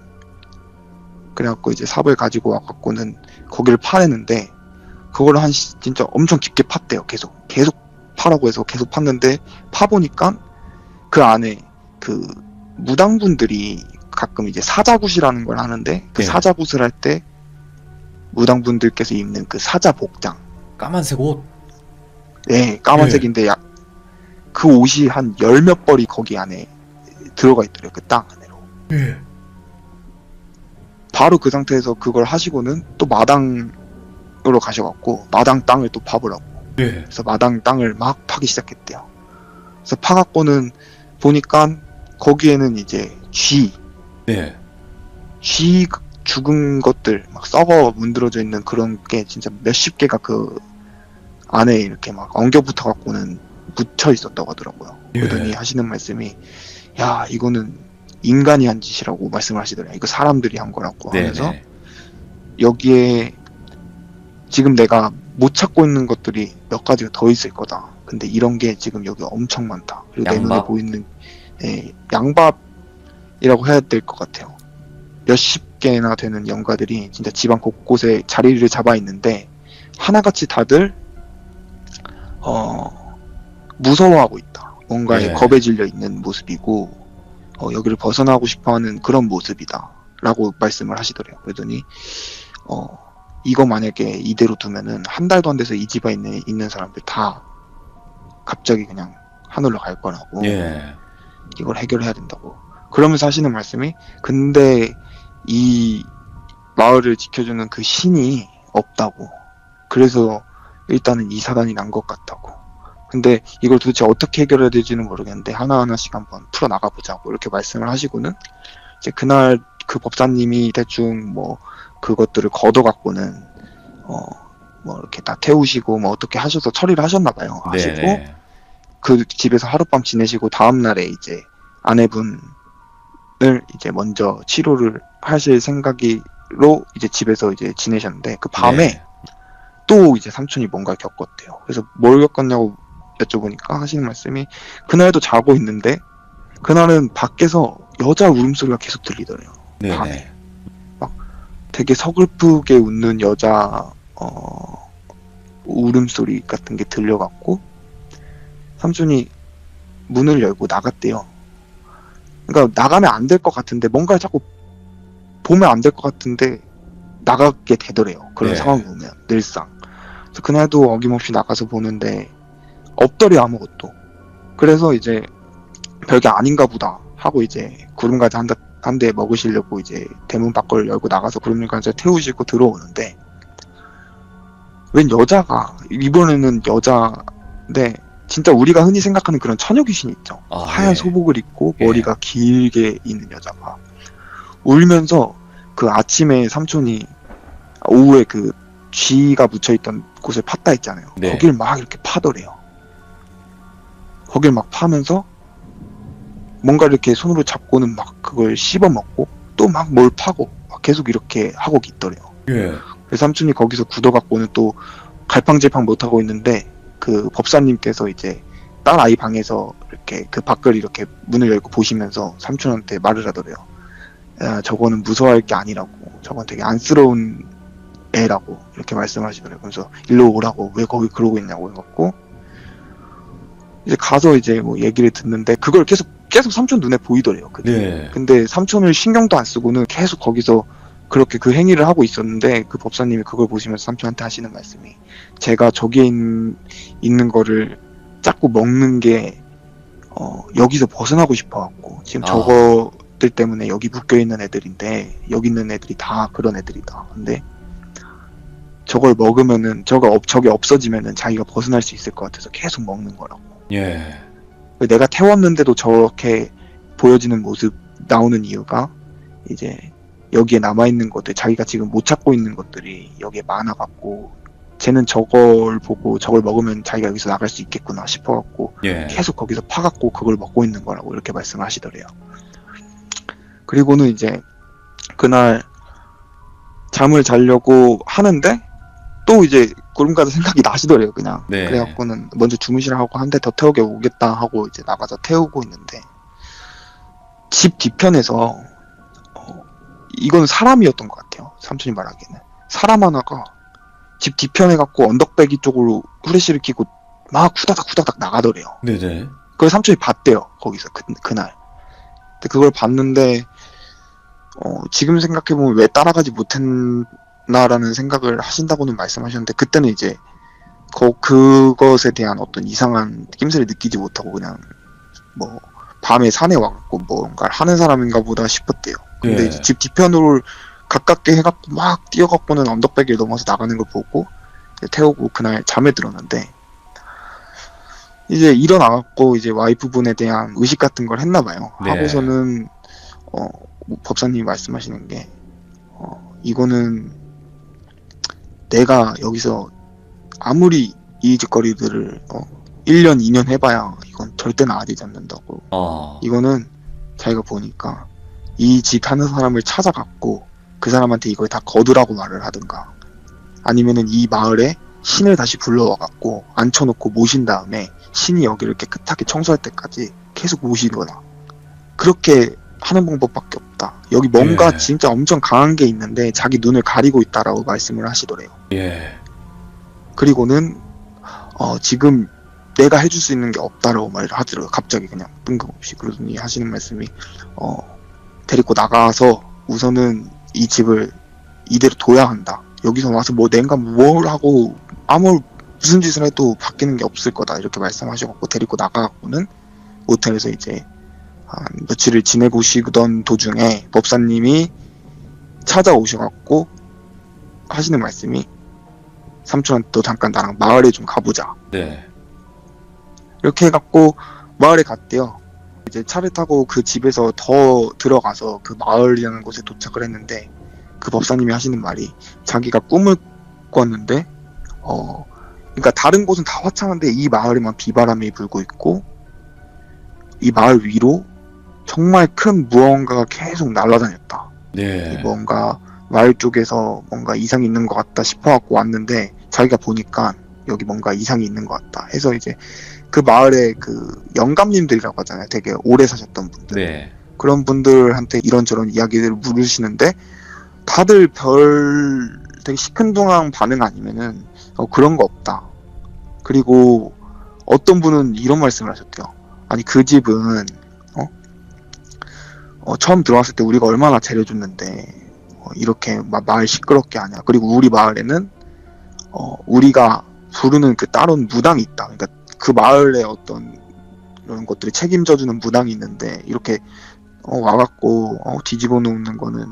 그래갖고 이제 삽을 가지고 와갖고는 거기를 파내는데 그걸 진짜 엄청 깊게 팠대요. 계속 파라고 해서 계속 팠는데 파보니까 그 안에 그 무당분들이 가끔 이제 사자굿이라는 걸 하는데 그 예. 사자굿을 할 때 무당분들께서 입는 그 사자 복장, 까만색 옷. 네 까만색인데 그 옷이 한 열 몇 벌이 거기 안에 들어가 있더래요. 그 땅 안으로. 예. 바로 그 상태에서 그걸 하시고는 또 마당으로 가셔갖고 마당 땅을 또 파보라고. 예. 그래서 마당 땅을 막 파기 시작했대요. 그래서 파갖고는 보니까 거기에는 이제 네. 쥐 죽은 것들 막 썩어 문드러져 있는 그런 게 진짜 몇십 개가 그 안에 이렇게 막 엉겨 붙어갖고는 묻혀 있었다고 하더라고요. 예. 그러더니 하시는 말씀이 야 이거는 인간이 한 짓이라고 말씀을 하시더래요. 이거 사람들이 한 거라고 하면서 네. 여기에 지금 내가 못 찾고 있는 것들이 몇 가지가 더 있을 거다. 근데 이런 게 지금 여기 엄청 많다. 그리고 내 눈에 양밥? 보이는 양밥이라고 해야 될 것 같아요. 몇십 개나 되는 영가들이 진짜 집안 곳곳에 자리를 잡아 있는데 하나같이 다들 무서워하고 있다. 뭔가에 예. 겁에 질려 있는 모습이고 여기를 벗어나고 싶어하는 그런 모습이다. 라고 말씀을 하시더래요. 그러더니 이거 만약에 이대로 두면은 한 달도 안 돼서 이 집에 있는 사람들 다 갑자기 그냥 하늘로 갈 거라고. 예. 이걸 해결해야 된다고. 그러면서 하시는 말씀이 근데 이 마을을 지켜주는 그 신이 없다고. 그래서 일단은 이 사단이 난 것 같다고. 근데 이걸 도대체 어떻게 해결해야 될지는 모르겠는데 하나하나씩 한번 풀어나가 보자고 이렇게 말씀을 하시고는 이제 그날 그 법사님이 대충 뭐 그것들을 걷어갖고는 뭐 이렇게 다 태우시고 뭐 어떻게 하셔서 처리를 하셨나 봐요. 하시고 네. 그 집에서 하룻밤 지내시고 다음날에 이제 아내분을 이제 먼저 치료를 하실 생각으로 이제 집에서 이제 지내셨는데 그 밤에 네. 또 이제 삼촌이 뭔가를 겪었대요. 그래서 뭘 겪었냐고 여쭤보니까 하시는 말씀이 그날도 자고 있는데 그날은 밖에서 여자 울음소리가 계속 들리더래요. 네. 밤에. 네. 되게 서글프게 웃는 여자 울음소리 같은 게 들려갖고 삼촌이 문을 열고 나갔대요. 그러니까 나가면 안 될 것 같은데 뭔가를 자꾸 보면 안 될 것 같은데 나가게 되더래요. 그런 네. 상황이 오면 늘상. 그래서 그날도 어김없이 나가서 보는데 없더래요 아무것도. 그래서 이제 별게 아닌가 보다 하고 이제 구름가지 한 대 먹으시려고 이제 대문 밖을 열고 나가서 구름가지 태우시고 들어오는데 웬 여자가 이번에는 여자인데 진짜 우리가 흔히 생각하는 그런 처녀 귀신 있죠. 아, 하얀 예. 소복을 입고 예. 머리가 길게 있는 여자가 울면서 그 아침에 삼촌이 오후에 그 쥐가 묻혀있던 곳을 팠다 했잖아요. 네. 거길 막 이렇게 파더래요. 거길 막 파면서 뭔가 이렇게 손으로 잡고는 막 그걸 씹어먹고 또 막 뭘 파고 막 계속 이렇게 하고 있더래요. 예. 그래서 삼촌이 거기서 굳어갖고는 또 갈팡질팡 못하고 있는데 그 법사님께서 이제 딸 아이 방에서 이렇게 그 밖을 이렇게 문을 열고 보시면서 삼촌한테 말을 하더래요. 야, 저거는 무서워할 게 아니라고. 저건 되게 안쓰러운 애라고 이렇게 말씀하시더래요. 그래서 일로 오라고 왜 거기 그러고 있냐고 해갖고 이제 가서 이제 뭐 얘기를 듣는데 그걸 계속 삼촌 눈에 보이더래요. 그게. 네. 근데 삼촌을 신경도 안 쓰고는 계속 거기서 그렇게 그 행위를 하고 있었는데 그 법사님이 그걸 보시면서 삼촌한테 하시는 말씀이 제가 저기에 있는 거를 자꾸 먹는 게 여기서 벗어나고 싶어갖고 지금 아. 저거들 때문에 여기 묶여있는 애들인데 여기 있는 애들이 다 그런 애들이다. 근데 저걸 먹으면은 저게 없어지면은 자기가 벗어날 수 있을 것 같아서 계속 먹는 거라고. 예. 내가 태웠는데도 저렇게 보여지는 모습 나오는 이유가 이제 여기에 남아있는 것들 자기가 지금 못 찾고 있는 것들이 여기에 많아갖고 쟤는 저걸 보고 저걸 먹으면 자기가 여기서 나갈 수 있겠구나 싶어갖고 예. 계속 거기서 파갖고 그걸 먹고 있는 거라고 이렇게 말씀하시더래요. 그리고는 이제 그날 잠을 자려고 하는데 또 이제 구름가도 생각이 나시더래요. 그냥 네. 그래갖고는 먼저 주무시라고 한 대 더 태우게 오겠다 하고 이제 나가서 태우고 있는데 집 뒤편에서 이건 사람이었던 것 같아요. 삼촌이 말하기에는 사람 하나가 집 뒤편에 갖고 언덕배기 쪽으로 후레쉬를 켜고 막 후다닥 나가더래요. 네네. 그걸 삼촌이 봤대요. 거기서 그날. 근데 그걸 봤는데 지금 생각해보면 왜 따라가지 못했나라는 생각을 하신다고는 말씀하셨는데 그때는 이제 그것에 대한 어떤 이상한 낌새를 느끼지 못하고 그냥 뭐 밤에 산에 와갖고 뭔가를 하는 사람인가 보다 싶었대요. 근데 예. 이제 집 뒤편으로 가깝게 해갖고 막 뛰어갖고는 언덕배기를 넘어서 나가는 걸 보고 이제 태우고 그날 잠에 들었는데 이제 일어나갖고 이제 와이프분에 대한 의식 같은 걸 했나봐요. 네. 하고서는 법사님이 말씀하시는 게 이거는 내가 여기서 아무리 이 짓거리들을 1년 2년 해봐야 이건 절대 나아지지 않는다고. 아. 이거는 자기가 보니까 이 짓 하는 사람을 찾아갖고 그 사람한테 이걸 다 거두라고 말을 하든가 아니면은 이 마을에 신을 다시 불러와갖고 앉혀놓고 모신 다음에 신이 여기를 깨끗하게 청소할 때까지 계속 모시거나 그렇게 하는 방법밖에 없다. 여기 뭔가 예. 진짜 엄청 강한 게 있는데 자기 눈을 가리고 있다라고 말씀을 하시더래요. 예. 그리고는 지금 내가 해줄 수 있는 게 없다라고 말을 하더라고요. 갑자기 그냥 뜬금없이. 그러더니 하시는 말씀이 데리고 나가서 우선은 이 집을 이대로 둬야 한다. 여기서 와서 뭐 내가 뭘 하고 무슨 짓을 해도 바뀌는 게 없을 거다. 이렇게 말씀하셔갖고 데리고 나가갖고는 모텔에서 이제 한 며칠을 지내고 오시던 도중에 법사님이 찾아오셔갖고 하시는 말씀이 삼촌한테 너 잠깐 나랑 마을에 좀 가보자. 네. 이렇게 해갖고 마을에 갔대요. 이제 차를 타고 그 집에서 더 들어가서 그 마을이라는 곳에 도착을 했는데 그 법사님이 하시는 말이 자기가 꿈을 꿨는데 그러니까 다른 곳은 다 화창한데 이 마을에만 비바람이 불고 있고 이 마을 위로 정말 큰 무언가가 계속 날아다녔다. 네. 뭔가 마을 쪽에서 뭔가 이상이 있는 것 같다 싶어갖고 왔는데 자기가 보니까 여기 뭔가 이상이 있는 것 같다 해서 이제 그 마을에 그 영감님들이라고 하잖아요. 되게 오래 사셨던 분들. 네. 그런 분들한테 이런저런 이야기들을 물으시는데 다들 되게 시큰둥한 반응 아니면은 그런 거 없다. 그리고 어떤 분은 이런 말씀을 하셨대요. 아니 그 집은 처음 들어왔을 때 우리가 얼마나 잘해줬는데 이렇게 마을 시끄럽게 하냐. 그리고 우리 마을에는 우리가 부르는 그 따로 무당이 있다. 그러니까 그 마을에 어떤 이런 것들이 책임져주는 무당이 있는데 이렇게 와갖고 뒤집어 놓는 거는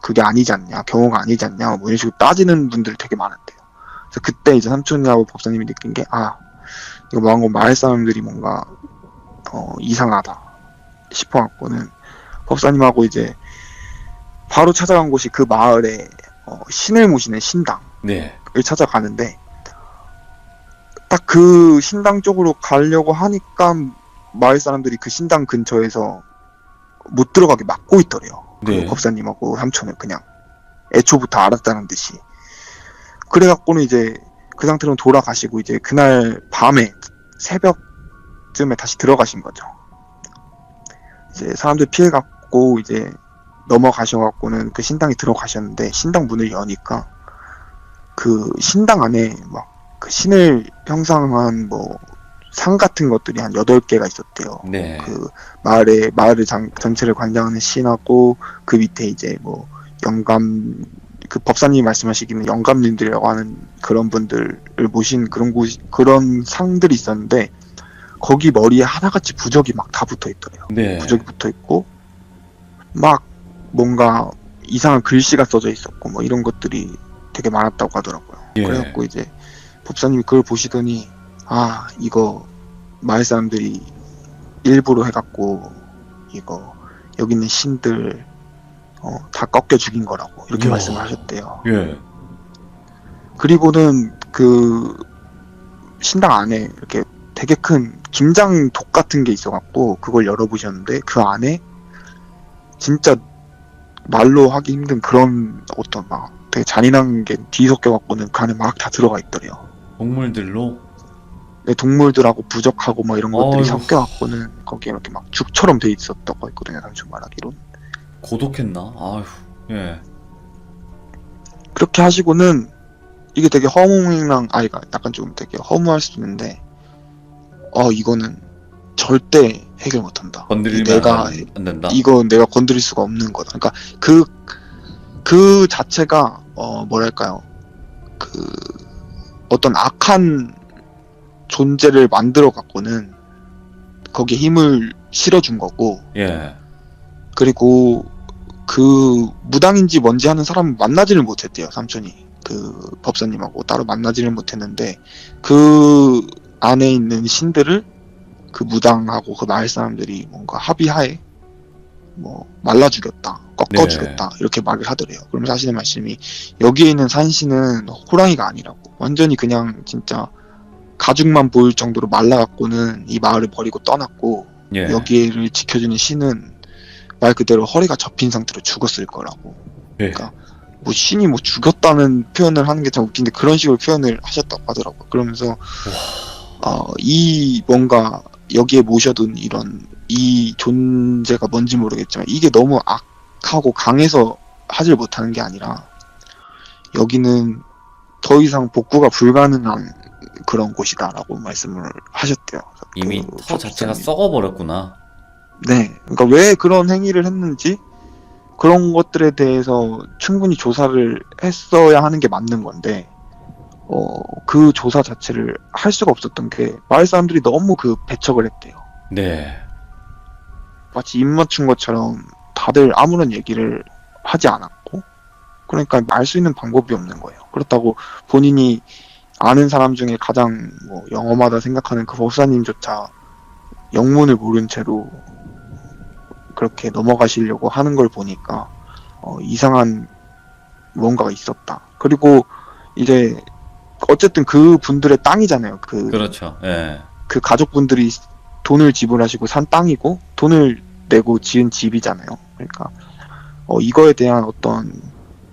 그게 아니지 않냐, 경우가 아니지 않냐, 뭐 이런 식으로 따지는 분들이 되게 많았대요. 그래서 그때 이제 삼촌하고 법사님이 느낀 게 이거 뭔가 마을 사람들이 뭔가 이상하다 싶어갖고는 법사님하고 이제 바로 찾아간 곳이 그 마을에 신을 모시는 신당을 네. 찾아가는데 딱 그 신당 쪽으로 가려고 하니까 마을 사람들이 그 신당 근처에서 못 들어가게 막고 있더래요. 네. 그 법사님하고 삼촌을 그냥 애초부터 알았다는 듯이. 그래갖고는 이제 그 상태로 돌아가시고 이제 그날 밤에 새벽쯤에 다시 들어가신 거죠. 이제 사람들 피해갖고 이제 넘어가셔갖고는 그 신당에 들어가셨는데 신당 문을 여니까 그 신당 안에 막 그 신을 형상한 뭐 상 같은 것들이 한 8개가 있었대요. 네. 그 마을을 전체를 관장하는 신하고 그 밑에 이제 뭐 영감 그 법사님이 말씀하시기는 영감님들이라고 하는 그런 분들을 모신 그런 상들이 있었는데 거기 머리에 하나같이 부적이 막 다 붙어 있더래요. 네. 부적이 붙어 있고 막 뭔가 이상한 글씨가 써져 있었고 뭐 이런 것들이 되게 많았다고 하더라고요. 예. 그래갖고 이제 법사님이 그걸 보시더니 아 이거 마을 사람들이 일부러 해갖고 이거 여기 있는 신들 다 꺾여 죽인 거라고 이렇게 이야. 말씀을 하셨대요. 예. 그리고는 그 신당 안에 이렇게 되게 큰 김장 독 같은 게 있어갖고 그걸 열어보셨는데 그 안에 진짜 말로 하기 힘든 그런 어떤 막 되게 잔인한 게 뒤섞여갖고는 그 안에 막 다 들어가 있더래요. 동물들로. 네, 동물들하고 부적하고 뭐 이런 것들이 아이고. 섞여갖고는 거기에 이렇게 막 죽처럼 돼 있었다고 했거든요. 당초 말하기로. 고독했나? 아휴. 예. 그렇게 하시고는 이게 되게 허무랑 아이가 약간 좀 되게 허무할 수도 있는데 이거는 절대 해결 못한다. 건드리면 내가 안 된다. 이거 내가 건드릴 수가 없는 거다. 그러니까 그 자체가 뭐랄까요? 그 어떤 악한 존재를 만들어 갖고는 거기에 힘을 실어준 거고 예. 그리고 그 무당인지 뭔지 하는 사람은 만나지를 못했대요. 삼촌이 그 법사님하고 따로 만나지를 못했는데 그 안에 있는 신들을 그 무당하고 그 마을 사람들이 뭔가 합의하에 뭐 말라 죽였다, 꺾어 네. 죽였다 이렇게 말을 하더래요. 그러면서 하시는 말씀이 여기에 있는 산신은 호랑이가 아니라고 완전히 그냥 진짜 가죽만 보일 정도로 말라갖고는 이 마을을 버리고 떠났고 예. 여기를 지켜주는 신은 말 그대로 허리가 접힌 상태로 죽었을 거라고. 예. 그러니까 뭐 신이 뭐 죽였다는 표현을 하는 게 참 웃긴데 그런 식으로 표현을 하셨다고 하더라고요. 그러면서 이 뭔가 여기에 모셔둔 이런 이 존재가 뭔지 모르겠지만 이게 너무 악하고 강해서 하질 못하는 게 아니라 여기는 더 이상 복구가 불가능한 그런 곳이다라고 말씀을 하셨대요. 이미 그 터 자체가 법사님. 썩어버렸구나. 네, 그러니까 왜 그런 행위를 했는지 그런 것들에 대해서 충분히 조사를 했어야 하는 게 맞는 건데 그 조사 자체를 할 수가 없었던 게 마을 사람들이 너무 그 배척을 했대요. 네. 마치 입 맞춘 것처럼 다들 아무런 얘기를 하지 않았고 그러니까 알 수 있는 방법이 없는 거예요. 그렇다고 본인이 아는 사람 중에 가장 뭐 영험하다 생각하는 그 법사님조차 영문을 모른 채로 그렇게 넘어가시려고 하는 걸 보니까 이상한 뭔가가 있었다. 그리고 이제 어쨌든 그 분들의 땅이잖아요. 그렇죠. 예. 그 가족분들이 돈을 지불하시고 산 땅이고 돈을 내고 지은 집이잖아요. 그러니까 이거에 대한 어떤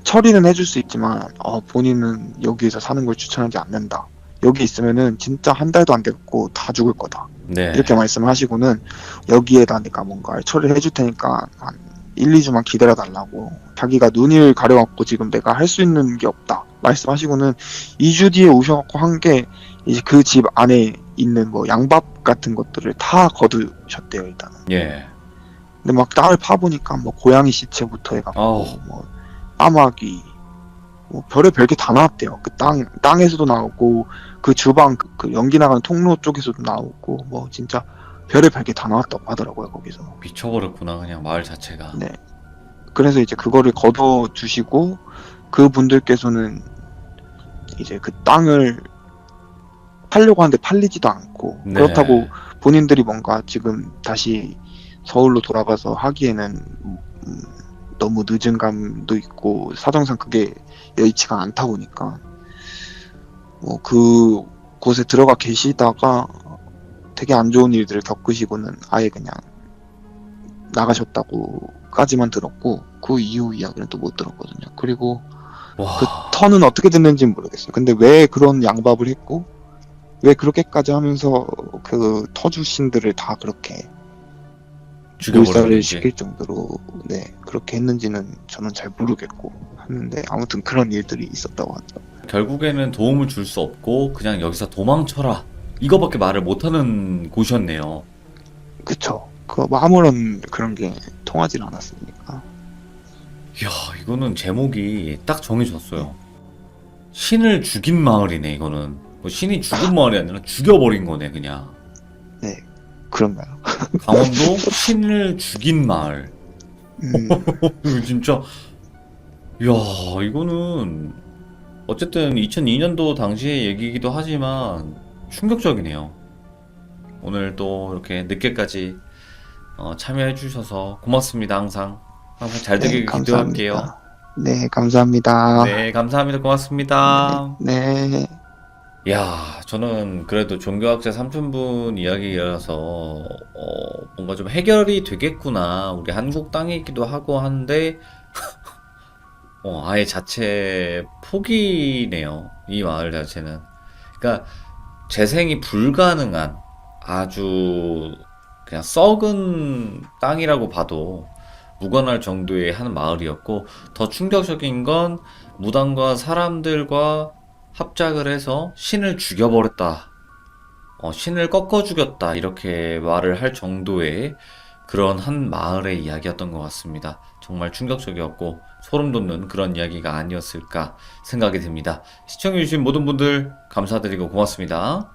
처리는 해줄 수 있지만 본인은 여기에서 사는 걸 추천하지 않는다. 여기 있으면은 진짜 한 달도 안 됐고 다 죽을 거다. 네. 이렇게 말씀하시고는 여기에다 내가 뭔가 처리를 해줄 테니까 한 1, 2주만 기다려 달라고 자기가 눈을 가려갖고 지금 내가 할 수 있는 게 없다 말씀하시고는 2주 뒤에 오셔갖고 한 게 이제 그 집 안에 있는 뭐 양밥 같은 것들을 다 거두셨대요. 일단은. 예. 근데 막 땅을 파보니까 뭐 고양이 시체부터 해갖고 아우. 뭐 까마귀 뭐 별의별 게 다 나왔대요. 그 땅에서도 나오고 그 주방 그 연기 나가는 통로 쪽에서도 나오고 뭐 진짜 별의별 게 다 나왔다고 하더라고요. 거기서. 미쳐버렸구나 그냥 마을 자체가. 네. 그래서 이제 그거를 걷어 주시고 그 분들께서는 이제 그 땅을 팔려고 하는데 팔리지도 않고 네. 그렇다고 본인들이 뭔가 지금 다시 서울로 돌아가서 하기에는 너무 늦은 감도 있고 사정상 그게 여의치가 않다 보니까 뭐 그 곳에 들어가 계시다가 되게 안 좋은 일들을 겪으시고는 아예 그냥 나가셨다고까지만 들었고 그 이후 이야기는 또 못 들었거든요. 그리고 와, 그 턴은 어떻게 됐는지는 모르겠어요. 근데 왜 그런 양밥을 했고 왜 그렇게까지 하면서 그 터주신들을 다 그렇게 몰살을 죽여버렸는지. 시킬 정도로 네 그렇게 했는지는 저는 잘 모르겠고 하는데 아무튼 그런 일들이 있었다고 하죠. 결국에는 도움을 줄 수 없고 그냥 여기서 도망쳐라. 이거밖에 말을 못하는 곳이었네요. 그쵸. 뭐 아무런 그런 게 통하질 않았으니까. 이야, 이거는 제목이 딱 정해졌어요. 신을 죽인 마을이네, 이거는. 뭐 신이 죽은 마을이 아니라 죽여버린 거네, 그냥. 네 그런가요? 강원도 신을 죽인 마을. 이거 진짜, 이야, 이거는 어쨌든 2002년도 당시의 얘기이기도 하지만 충격적이네요. 오늘 또 이렇게 늦게까지 참여해 주셔서 고맙습니다. 항상 잘 네 되길 기도할게요. 감사합니다. 네 감사합니다. 네, 감사합니다. 고맙습니다. 네. 야, 저는 그래도 종교학자 삼촌분 이야기라서 뭔가 좀 해결이 되겠구나. 우리 한국 땅이기도 하고 한데 아예 자체 포기네요. 이 마을 자체는. 그러니까 재생이 불가능한 아주 그냥 썩은 땅이라고 봐도 무관할 정도의 한 마을이었고, 더 충격적인 건 무당과 사람들과 합작을 해서 신을 죽여버렸다. 신을 꺾어 죽였다. 이렇게 말을 할 정도의 그런 한 마을의 이야기였던 것 같습니다. 정말 충격적이었고 소름 돋는 그런 이야기가 아니었을까 생각이 듭니다. 시청해주신 모든 분들 감사드리고 고맙습니다.